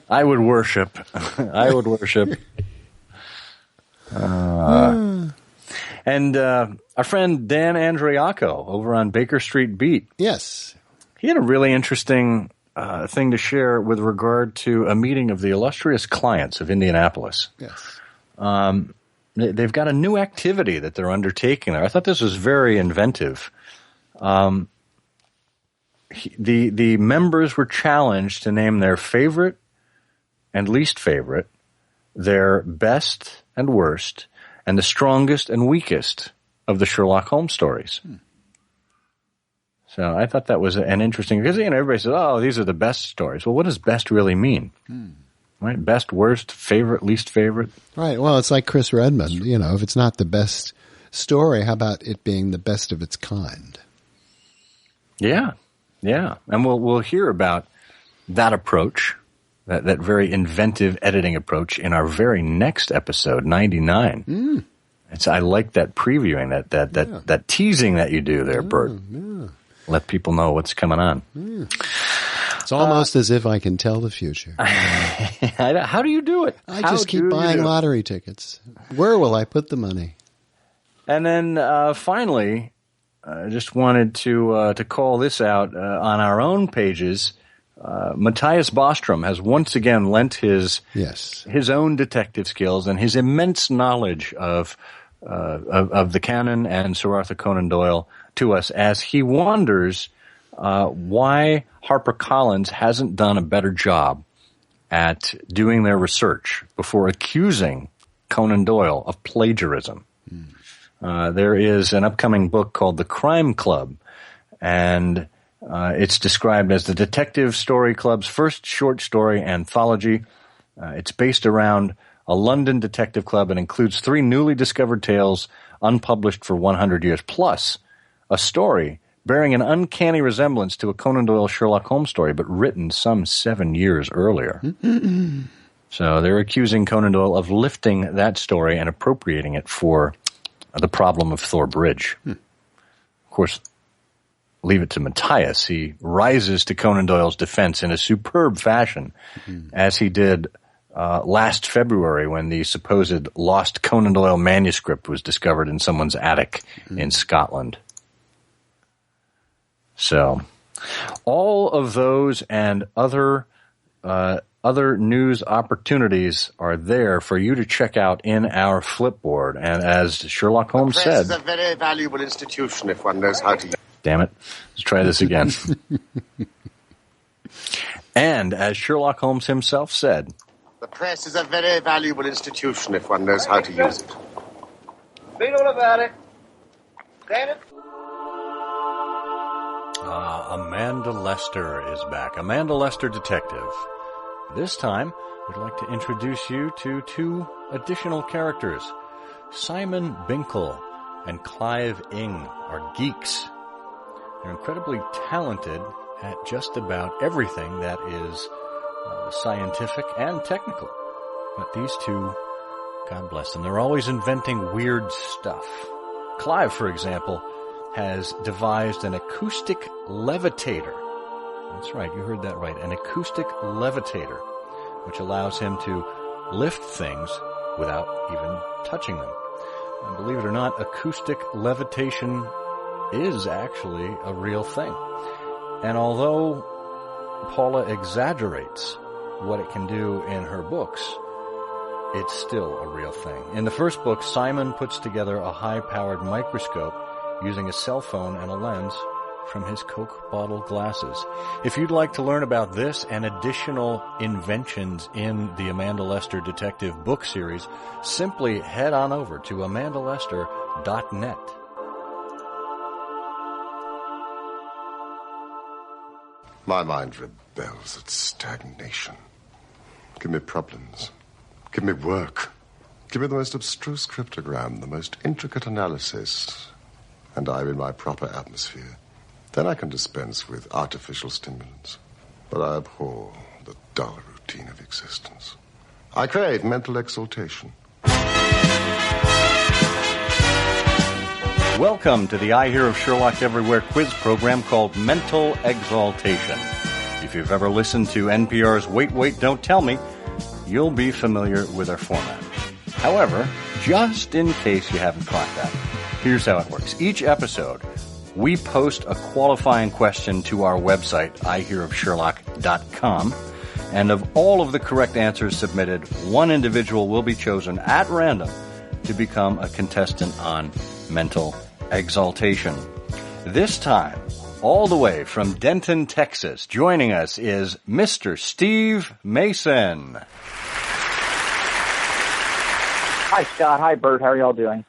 S2: I would worship. I would worship. And our friend Dan Andriaco over on Baker Street Beat.
S1: Yes.
S2: He had a really interesting thing to share with regard to a meeting of the illustrious clients of Indianapolis.
S1: Yes.
S2: They've got a new activity that they're undertaking there. I thought this was very inventive. The members were challenged to name their favorite and least favorite, their best and worst, and the strongest and weakest of the Sherlock Holmes stories. So I thought that was an interesting, because everybody says, "Oh, these are the best stories." Well, what does best really mean? Right? Best, worst, favorite, least favorite.
S1: Right. Well, it's like Chris Redmond. If it's not the best story, how about it being the best of its kind?
S2: Yeah, yeah, and we'll hear about that approach, that very inventive editing approach, in our very next episode, 99. I like that previewing, that teasing that you do there, Bert.
S1: Yeah.
S2: Let people know what's coming on.
S1: It's almost as if I can tell the future.
S2: How do you do it?
S1: I just keep buying lottery tickets. Where will I put the money?
S2: And then finally, I just wanted to call this out on our own pages. Matthias Bostrom has once again lent his own detective skills and his immense knowledge of the canon and Sir Arthur Conan Doyle to us as he wonders why HarperCollins hasn't done a better job at doing their research before accusing Conan Doyle of plagiarism. There is an upcoming book called The Crime Club, and it's described as the Detective Story Club's first short story anthology. It's based around a London detective club and includes 3 newly discovered tales unpublished for 100 years, plus a story bearing an uncanny resemblance to a Conan Doyle Sherlock Holmes story, but written some 7 years earlier. So they're accusing Conan Doyle of lifting that story and appropriating it for The Problem of Thor Bridge. Of course, leave it to Matthias. He rises to Conan Doyle's defense in a superb fashion, as he did last February when the supposed lost Conan Doyle manuscript was discovered in someone's attic in Scotland. So, all of those and other news opportunities are there for you to check out in our Flipboard. And as Sherlock Holmes
S7: The press
S2: said,
S7: is a very valuable institution if one knows how to use it.
S2: Damn it. Let's try this again. And as Sherlock Holmes himself said,
S7: The press is a very valuable institution if one knows how to use it.
S10: Read all about it. Damn it.
S2: Amanda Lester is back. Amanda Lester Detective. This time, we'd like to introduce you to 2 additional characters. Simon Binkle and Clive Ing are geeks. They're incredibly talented at just about everything that is scientific and technical. But these 2, God bless them, they're always inventing weird stuff. Clive, for example, has devised an acoustic levitator. That's right, you heard that right. An acoustic levitator, which allows him to lift things without even touching them. And believe it or not, acoustic levitation is actually a real thing. And although Paula exaggerates what it can do in her books, it's still a real thing. In the first book, Simon puts together a high-powered microscope using a cell phone and a lens from his Coke bottle glasses. If you'd like to learn about this and additional inventions in the Amanda Lester Detective book series, simply head on over to amandalester.net.
S7: My mind rebels at stagnation. Give me problems. Give me work. Give me the most abstruse cryptogram, the most intricate analysis, and I'm in my proper atmosphere. Then I can dispense with artificial stimulants. But I abhor the dull routine of existence. I crave mental exaltation.
S2: Welcome to the I Hear of Sherlock Everywhere quiz program called Mental Exaltation. If you've ever listened to NPR's Wait, Wait, Don't Tell Me, you'll be familiar with our format. However, just in case you haven't caught that, here's how it works. Each episode, we post a qualifying question to our website, ihearofsherlock.com, and of all of the correct answers submitted, one individual will be chosen at random to become a contestant on Mental Exaltation. This time, all the way from Denton, Texas, joining us is Mr. Steve Mason.
S11: Hi, Scott. Hi, Bert. How are y'all doing?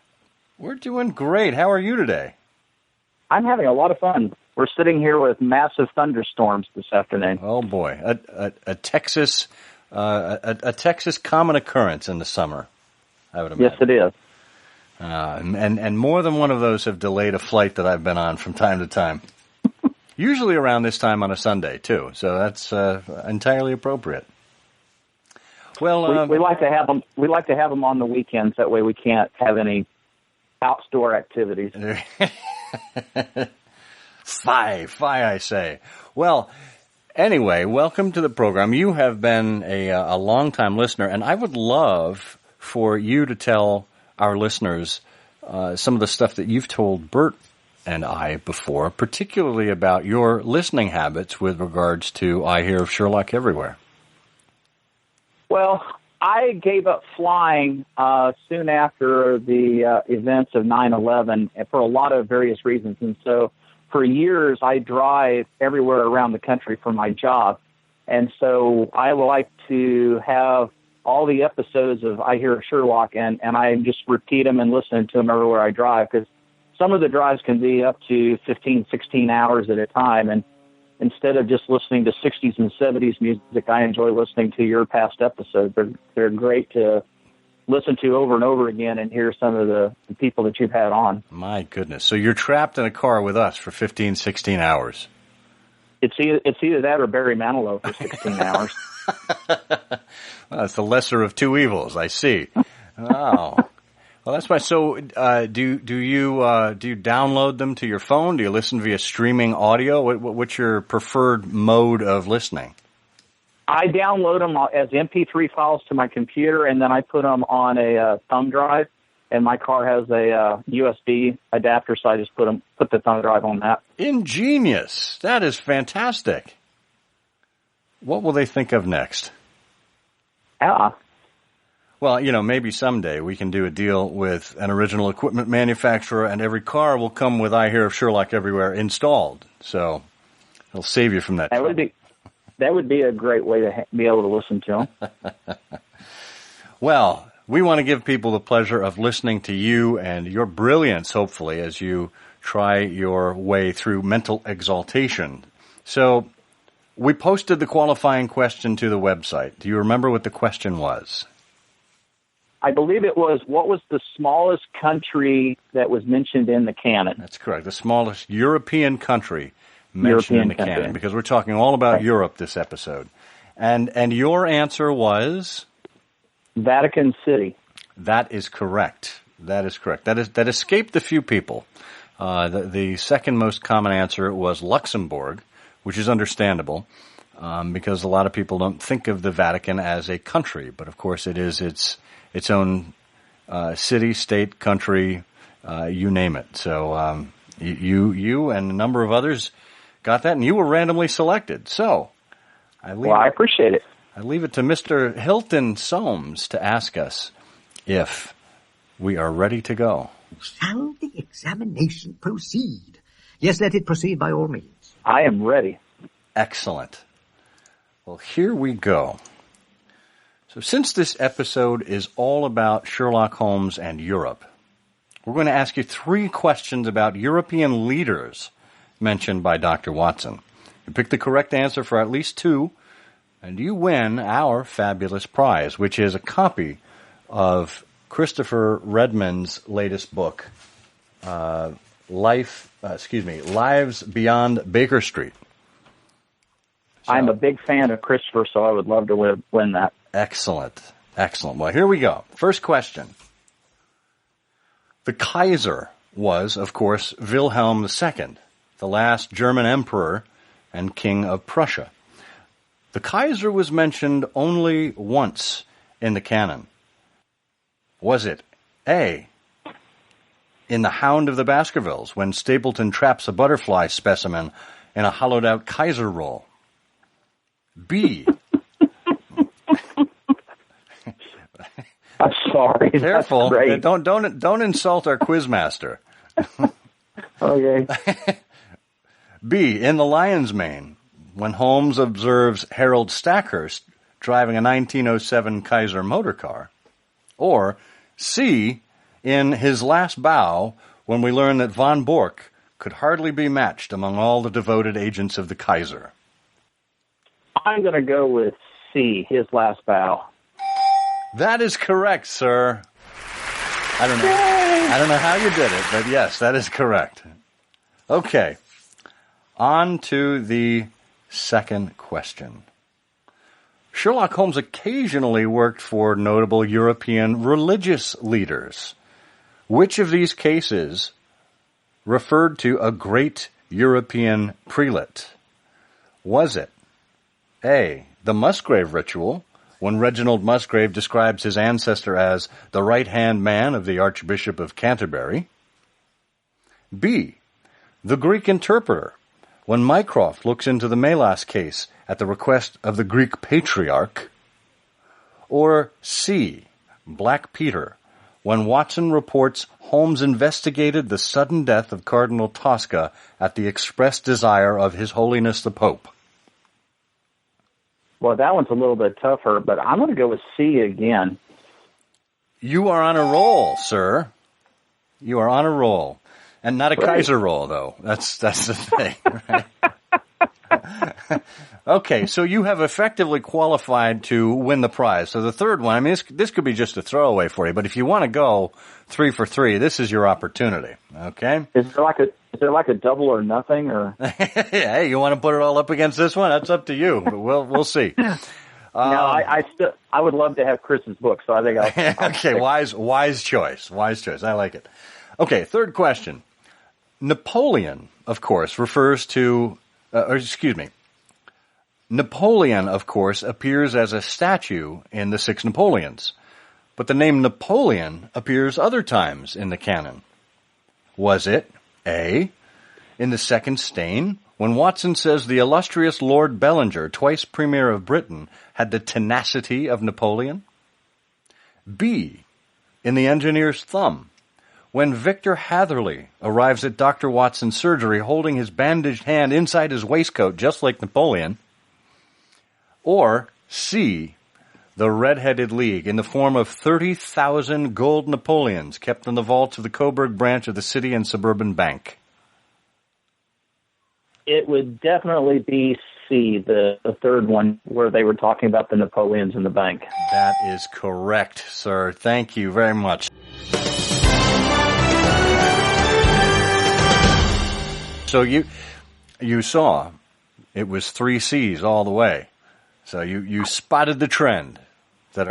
S2: We're doing great. How are you today?
S11: I'm having a lot of fun. We're sitting here with massive thunderstorms this afternoon.
S2: Oh boy, a Texas common occurrence in the summer, I would imagine.
S11: Yes, it is.
S2: And more than one of those have delayed a flight that I've been on from time to time. Usually around this time on a Sunday too, so that's entirely appropriate. Well,
S11: we like to have them. We like to have them on the weekends. That way, we can't have any outdoor activities.
S2: Fie, I say. Well, anyway, welcome to the program. You have been a long-time listener, and I would love for you to tell our listeners some of the stuff that you've told Bert and I before, particularly about your listening habits with regards to I Hear of Sherlock Everywhere.
S11: Well, I gave up flying soon after the events of 9/11 for a lot of various reasons. And so for years, I drive everywhere around the country for my job. And so I like to have all the episodes of I Hear of Sherlock, and I just repeat them and listen to them everywhere I drive, because some of the drives can be up to 15, 16 hours at a time. And instead of just listening to 60s and 70s music, I enjoy listening to your past episodes. They're great to listen to over and over again and hear some of the people that you've had on.
S2: My goodness. So you're trapped in a car with us for 15, 16 hours.
S11: It's either that or Barry Manilow for 16 hours.
S2: Well, it's the lesser of two evils, I see. Oh. Well, that's why. So, do you download them to your phone? Do you listen via streaming audio? What's your preferred mode of listening?
S11: I download them as MP3 files to my computer, and then I put them on a thumb drive. And my car has a USB adapter, so I just put the thumb drive on that.
S2: Ingenious! That is fantastic. What will they think of next?
S11: Yeah.
S2: Well, maybe someday we can do a deal with an original equipment manufacturer, and every car will come with I Hear of Sherlock Everywhere installed. So it'll save you from that.
S11: That would be a great way to be able to listen to them.
S2: Well, we want to give people the pleasure of listening to you and your brilliance, hopefully, as you try your way through mental exaltation. So we posted the qualifying question to the website. Do you remember what the question was?
S11: I believe it was, what was the smallest country that was mentioned in the canon?
S2: That's correct. The smallest European country mentioned in the canon, because we're talking all about Europe this episode. And your answer was?
S11: Vatican City.
S2: That is correct. That escaped a few people. The second most common answer was Luxembourg, which is understandable, because a lot of people don't think of the Vatican as a country, but of course it is its own city, state, country, you name it. So you and a number of others got that, and you were randomly selected. So I
S11: appreciate it.
S2: I leave it to Mr. Hilton Soames to ask us if we are ready to go.
S12: Shall the examination proceed? Yes, let it proceed by all means.
S11: I am ready.
S2: Excellent. Well, here we go. So since this episode is all about Sherlock Holmes and Europe, we're going to ask you 3 questions about European leaders mentioned by Dr. Watson. You pick the correct answer for at least 2, and you win our fabulous prize, which is a copy of Christopher Redmond's latest book, Lives Beyond Baker Street. So,
S11: I'm a big fan of Christopher, so I would love to win that.
S2: Excellent. Well, here we go. First question. The Kaiser was, of course, Wilhelm II, the last German emperor and king of Prussia. The Kaiser was mentioned only once in the canon. Was it A, in The Hound of the Baskervilles, when Stapleton traps a butterfly specimen in a hollowed-out Kaiser roll? B.
S11: I'm sorry.
S2: Careful! Don't insult our quizmaster.
S11: Okay.
S2: B. In The Lion's Mane, when Holmes observes Harold Stackhurst driving a 1907 Kaiser motor car. Or C. In His Last Bow, when we learn that von Bork could hardly be matched among all the devoted agents of the Kaiser.
S11: I'm going to go with C, His Last Bow.
S2: That is correct, sir. I don't know how you did it, but yes, that is correct. Okay. On to the second question. Sherlock Holmes occasionally worked for notable European religious leaders. Which of these cases referred to a great European prelate? Was it A, the Musgrave ritual, when Reginald Musgrave describes his ancestor as the right-hand man of the Archbishop of Canterbury? B, the Greek interpreter, when Mycroft looks into the Melas case at the request of the Greek patriarch? Or C, Black Peter, when Watson reports Holmes investigated the sudden death of Cardinal Tosca at the express desire of His Holiness the Pope?
S11: Well, that one's a little bit tougher, but I'm going to go with C again.
S2: You are on a roll, sir. You are on a roll. And not a Kaiser roll, though. That's the thing, right? Okay, so you have effectively qualified to win the prize. So the third one, I mean, this could be just a throwaway for you, but if you want to go 3 for 3, this is your opportunity, okay?
S11: Is there like a double or nothing, or?
S2: Hey, you want to put it all up against this one? That's up to you, but we'll see.
S11: No, I would love to have Chris's book, so I think I'll
S2: okay, wise choice. I like it. Okay, third question. Napoleon, of course, refers to, Napoleon, of course, appears as a statue in the Six Napoleons, but the name Napoleon appears other times in the canon. Was it A, in the Second Stain, when Watson says the illustrious Lord Bellinger, twice Premier of Britain, had the tenacity of Napoleon? B, in the Engineer's Thumb, when Victor Hatherley arrives at Dr. Watson's surgery holding his bandaged hand inside his waistcoat, just like Napoleon? Or C, the Red-Headed League, in the form of 30,000 gold Napoleons kept in the vaults of the Coburg branch of the City and Suburban Bank?
S11: It would definitely be C, the third one, where they were talking about the Napoleons in the bank.
S2: That is correct, sir. Thank you very much. So you saw it was 3 C's all the way. So you spotted the trend that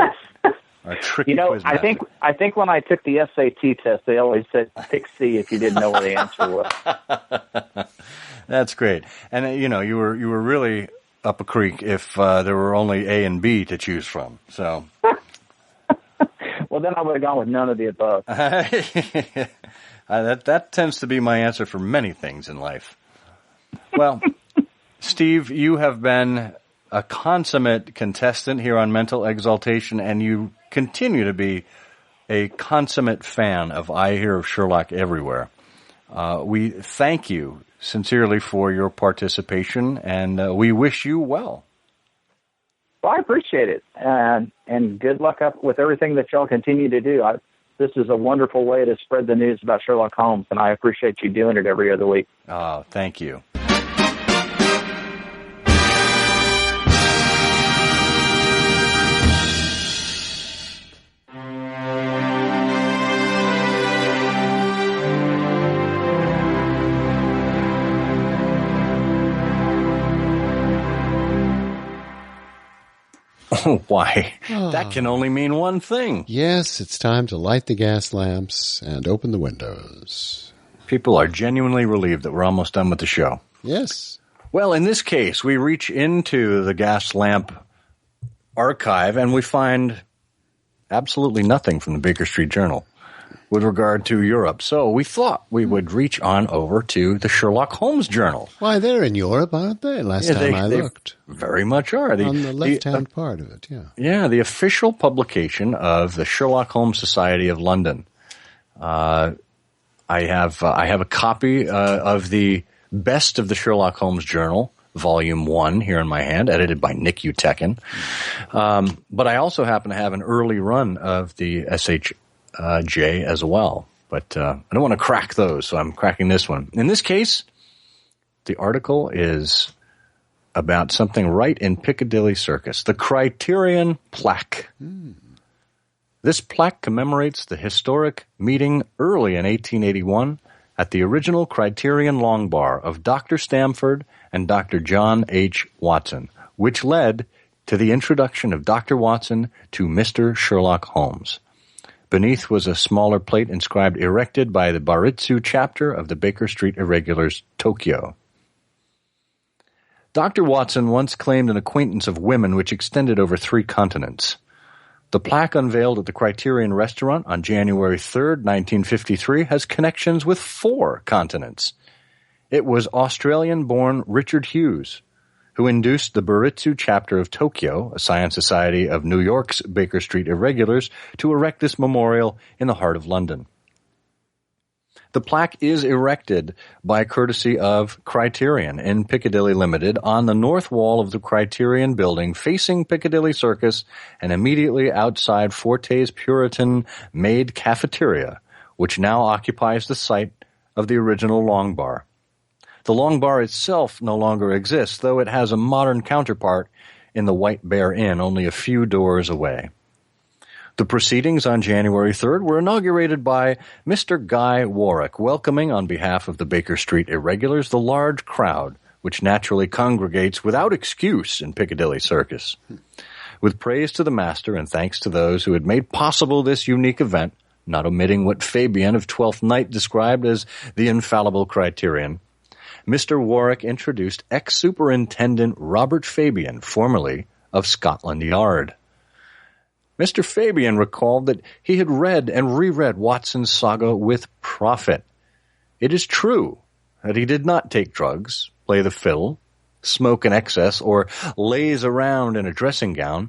S2: our tricky quiz master.
S11: I think when I took the SAT test, they always said pick C if you didn't know what the answer was.
S2: That's great. And you were really up a creek if there were only A and B to choose from. So
S11: well, then I would have gone with none of the above.
S2: That tends to be my answer for many things in life. Well, Steve, you have been a consummate contestant here on Mental Exaltation, and you continue to be a consummate fan of I Hear of Sherlock Everywhere. We thank you sincerely for your participation, and we wish you well.
S11: Well, I appreciate it, and good luck with everything that y'all continue to do. This is a wonderful way to spread the news about Sherlock Holmes, and I appreciate you doing it every other week.
S2: Oh, thank you. Oh, why? That can only mean one thing.
S1: Yes, it's time to light the gas lamps and open the windows.
S2: People are genuinely relieved that we're almost done with the show.
S1: Yes.
S2: Well, in this case, we reach into the gas lamp archive and we find absolutely nothing from the Baker Street Journal with regard to Europe. So we thought we would reach on over to the Sherlock Holmes Journal.
S1: Why, they're in Europe, aren't they? Last time I looked.
S2: Very much are.
S1: On the left-hand part of it, yeah.
S2: Yeah, the official publication of the Sherlock Holmes Society of London. I have a copy of the Best of the Sherlock Holmes Journal, Volume 1, here in my hand, edited by Nick Utekin. But I also happen to have an early run of the SHJ as well. But I don't want to crack those, so I'm cracking this one. In this case, the article is about something right in Piccadilly Circus, the Criterion Plaque. This plaque commemorates the historic meeting early in 1881 at the original Criterion Long Bar of Dr. Stamford and Dr. John H. Watson, which led to the introduction of Dr. Watson to Mr. Sherlock Holmes. Beneath was a smaller plate inscribed erected by the Baritsu chapter of the Baker Street Irregulars, Tokyo. Dr. Watson once claimed an acquaintance of women which extended over 3 continents. The plaque unveiled at the Criterion Restaurant on January 3rd, 1953, has connections with 4 continents. It was Australian-born Richard Hughes who induced the Baritsu chapter of Tokyo, a science society of New York's Baker Street Irregulars, to erect this memorial in the heart of London. The plaque is erected by courtesy of Criterion in Piccadilly Limited on the north wall of the Criterion building facing Piccadilly Circus and immediately outside Forte's Puritan-made cafeteria, which now occupies the site of the original Long Bar. The Long Bar itself no longer exists, though it has a modern counterpart in the White Bear Inn only a few doors away. The proceedings on January 3rd were inaugurated by Mr. Guy Warwick, welcoming on behalf of the Baker Street Irregulars the large crowd which naturally congregates without excuse in Piccadilly Circus. With praise to the master and thanks to those who had made possible this unique event, not omitting what Fabian of Twelfth Night described as the infallible criterion, Mr. Warwick introduced ex-superintendent Robert Fabian, formerly of Scotland Yard. Mr. Fabian recalled that he had read and reread Watson's saga with profit. It is true that he did not take drugs, play the fiddle, smoke in excess, or laze around in a dressing gown,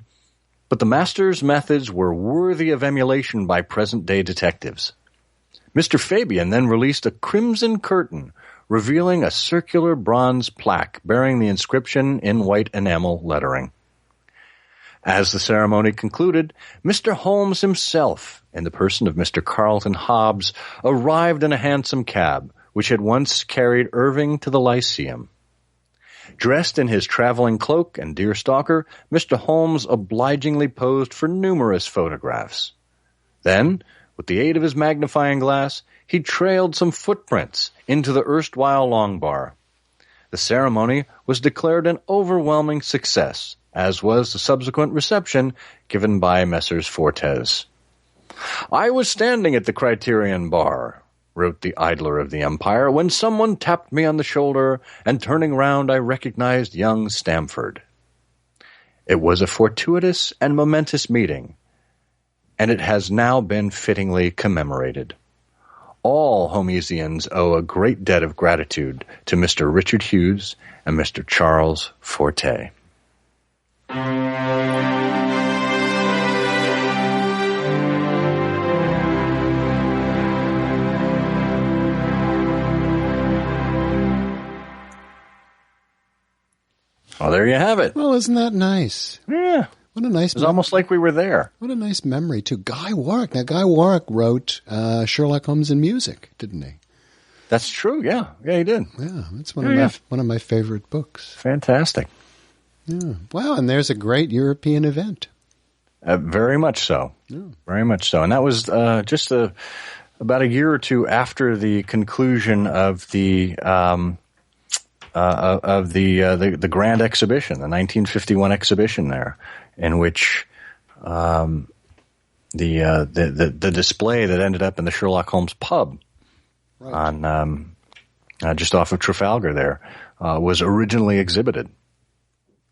S2: but the master's methods were worthy of emulation by present-day detectives. Mr. Fabian then released a crimson curtain revealing a circular bronze plaque bearing the inscription in white enamel lettering. As the ceremony concluded, Mr. Holmes himself, in the person of Mr. Carlton Hobbs, arrived in a hansom cab which had once carried Irving to the Lyceum. Dressed in his traveling cloak and deerstalker, Mr. Holmes obligingly posed for numerous photographs. Then, with the aid of his magnifying glass, he trailed some footprints into the erstwhile Long Bar. The ceremony was declared an overwhelming success, as was the subsequent reception given by Messrs. Fortes. "I was standing at the Criterion Bar," wrote the Idler of the Empire, "when someone tapped me on the shoulder, and turning round I recognized young Stamford." It was a fortuitous and momentous meeting, and it has now been fittingly commemorated. All Holmesians owe a great debt of gratitude to Mr. Richard Hughes and Mr. Charles Forte. Well, there you have it.
S1: Well, isn't that nice?
S2: Yeah.
S1: What a nice...
S2: It was almost like we were there.
S1: What a nice memory, too. Guy Warwick. Now, Guy Warwick wrote Sherlock Holmes in Music, didn't he?
S2: That's true, yeah. Yeah, he did.
S1: Yeah, that's one of my favorite books.
S2: Fantastic.
S1: Yeah. Wow, and there's a great European event.
S2: Very much so. Yeah. Very much so. And that was just about a year or two after the conclusion of the Grand Exhibition, the 1951 exhibition there, in which the display that ended up in the Sherlock Holmes pub on just off of Trafalgar there was originally exhibited.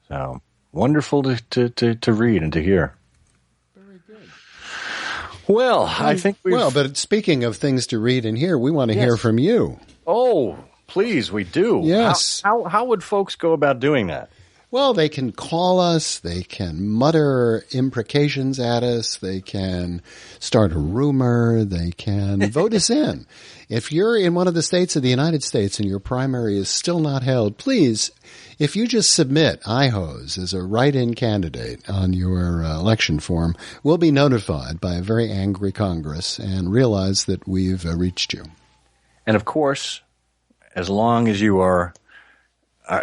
S2: So wonderful to read and to hear.
S1: Very good.
S2: Well, I think we've...
S1: Well, but speaking of things to read and hear, we want to hear from you.
S2: Oh, please, we do.
S1: Yes.
S2: How would folks go about doing that?
S1: Well, they can call us, they can mutter imprecations at us, they can start a rumor, they can vote us in. If you're in one of the states of the United States and your primary is still not held, please, if you just submit IHOS as a write-in candidate on your election form, we'll be notified by a very angry Congress and realize that we've reached you.
S2: And of course, as long as you are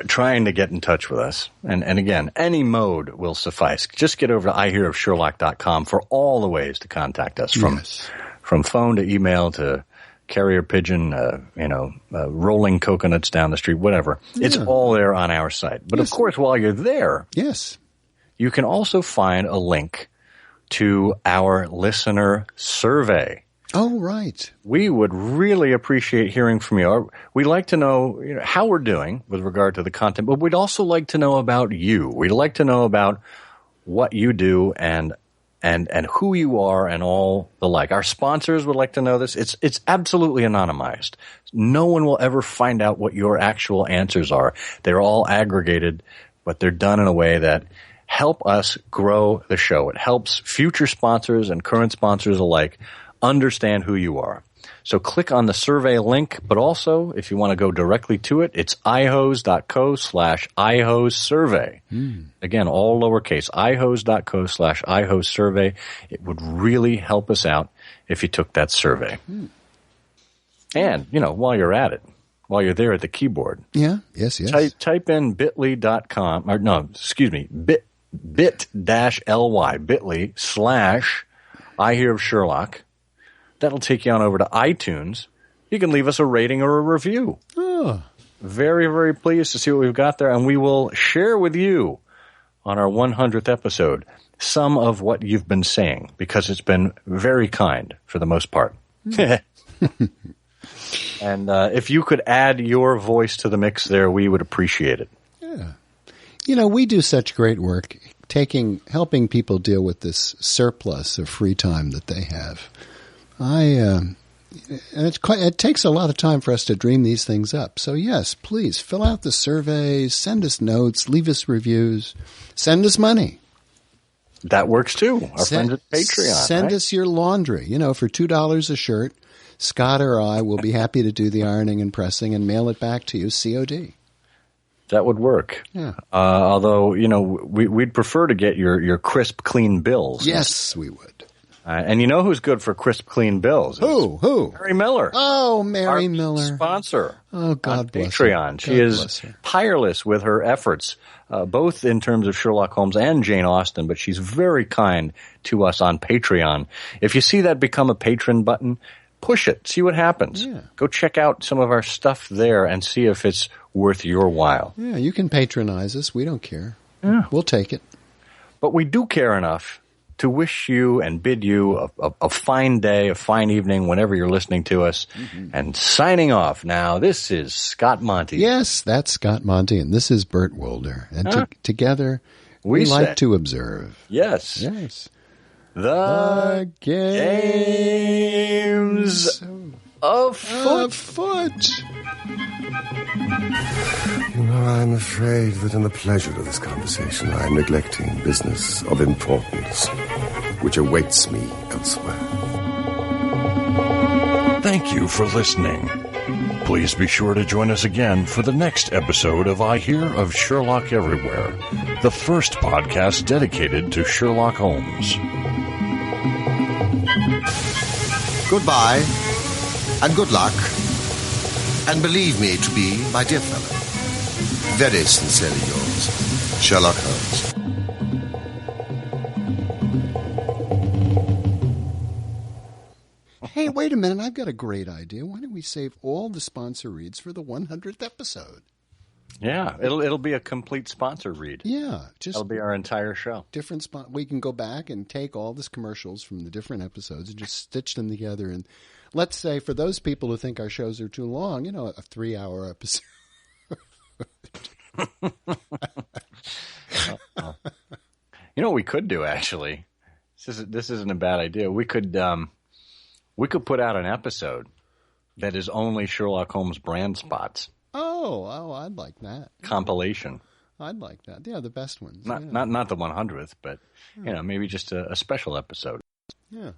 S2: trying to get in touch with us, and again, any mode will suffice. Just get over to ihearofsherlock.com for all the ways to contact us, from phone to email to carrier pigeon, rolling coconuts down the street, whatever. Yeah. It's all there on our site. But of course, while you're there, you can also find a link to our listener survey.
S1: Oh, right.
S2: We would really appreciate hearing from you. We'd like to know, how we're doing with regard to the content, but we'd also like to know about you. We'd like to know about what you do and and who you are and all the like. Our sponsors would like to know this. It's absolutely anonymized. No one will ever find out what your actual answers are. They're all aggregated, but they're done in a way that help us grow the show. It helps future sponsors and current sponsors alike understand who you are. So click on the survey link, but also if you want to go directly to it, it's ihose.co/ihose-survey. Again, all lowercase, ihose.co/ihose-survey. It would really help us out if you took that survey. And, while you're at it, while you're there at the keyboard.
S1: Yeah, yes.
S2: Type in bit.ly.com, or no, excuse me, bit-ly, bit.ly/I Hear of Sherlock. That'll take you on over to iTunes. You can leave us a rating or a review.
S1: Oh.
S2: Very, very pleased to see what we've got there. And we will share with you on our 100th episode some of what you've been saying, because it's been very kind for the most part. And if you could add your voice to the mix there, we would appreciate it.
S1: Yeah. We do such great work helping people deal with this surplus of free time that they have. And it takes a lot of time for us to dream these things up. So yes, please fill out the surveys, send us notes, leave us reviews, send us money.
S2: That works too. Our friends at Patreon.
S1: Send us your laundry. For $2 a shirt, Scott or I will be happy to do the ironing and pressing and mail it back to you COD.
S2: That would work.
S1: Yeah.
S2: Although, we'd prefer to get your crisp, clean bills.
S1: Yes, we would.
S2: And you know who's good for crisp, clean bills?
S1: Who?
S2: Mary Miller.
S1: Oh, Mary Miller.
S2: Sponsor.
S1: Oh, God bless
S2: Patreon.
S1: her.
S2: She is tireless with her efforts, both in terms of Sherlock Holmes and Jane Austen, but she's very kind to us on Patreon. If you see that become a patron button, push it. See what happens.
S1: Yeah.
S2: Go check out some of our stuff there and see if it's worth your while.
S1: Yeah, you can patronize us. We don't care.
S2: Yeah.
S1: We'll take it.
S2: But we do care enough to wish you and bid you a fine day, a fine evening, whenever you're listening to us. And signing off now, this is Scott Monty.
S1: Yes, that's Scott Monty, and this is Bert Wolder. And together, we like to observe.
S2: Yes.
S1: Yes.
S2: The games
S1: afoot.
S7: I'm afraid that in the pleasure of this conversation, I am neglecting business of importance, which awaits me elsewhere.
S4: Thank you for listening. Please be sure to join us again for the next episode of I Hear of Sherlock Everywhere, the first podcast dedicated to Sherlock Holmes.
S13: Goodbye, and good luck, and believe me to be, my dear fellow, very sincerely yours, Sherlock Holmes.
S1: Hey, wait a minute. I've got a great idea. Why don't we save all the sponsor reads for the 100th episode?
S2: Yeah, it'll be a complete sponsor read.
S1: Yeah.
S2: That'll be our entire show.
S1: We can go back and take all these commercials from the different episodes and just stitch them together. And let's say for those people who think our shows are too long, a 3-hour episode.
S2: What we could do, actually? This isn't a bad idea. We could put out an episode that is only Sherlock Holmes brand spots.
S1: Oh, I'd like that.
S2: Compilation.
S1: I'd like that. Yeah, the best ones.
S2: Not the 100th, but maybe just a special episode.
S1: Yeah.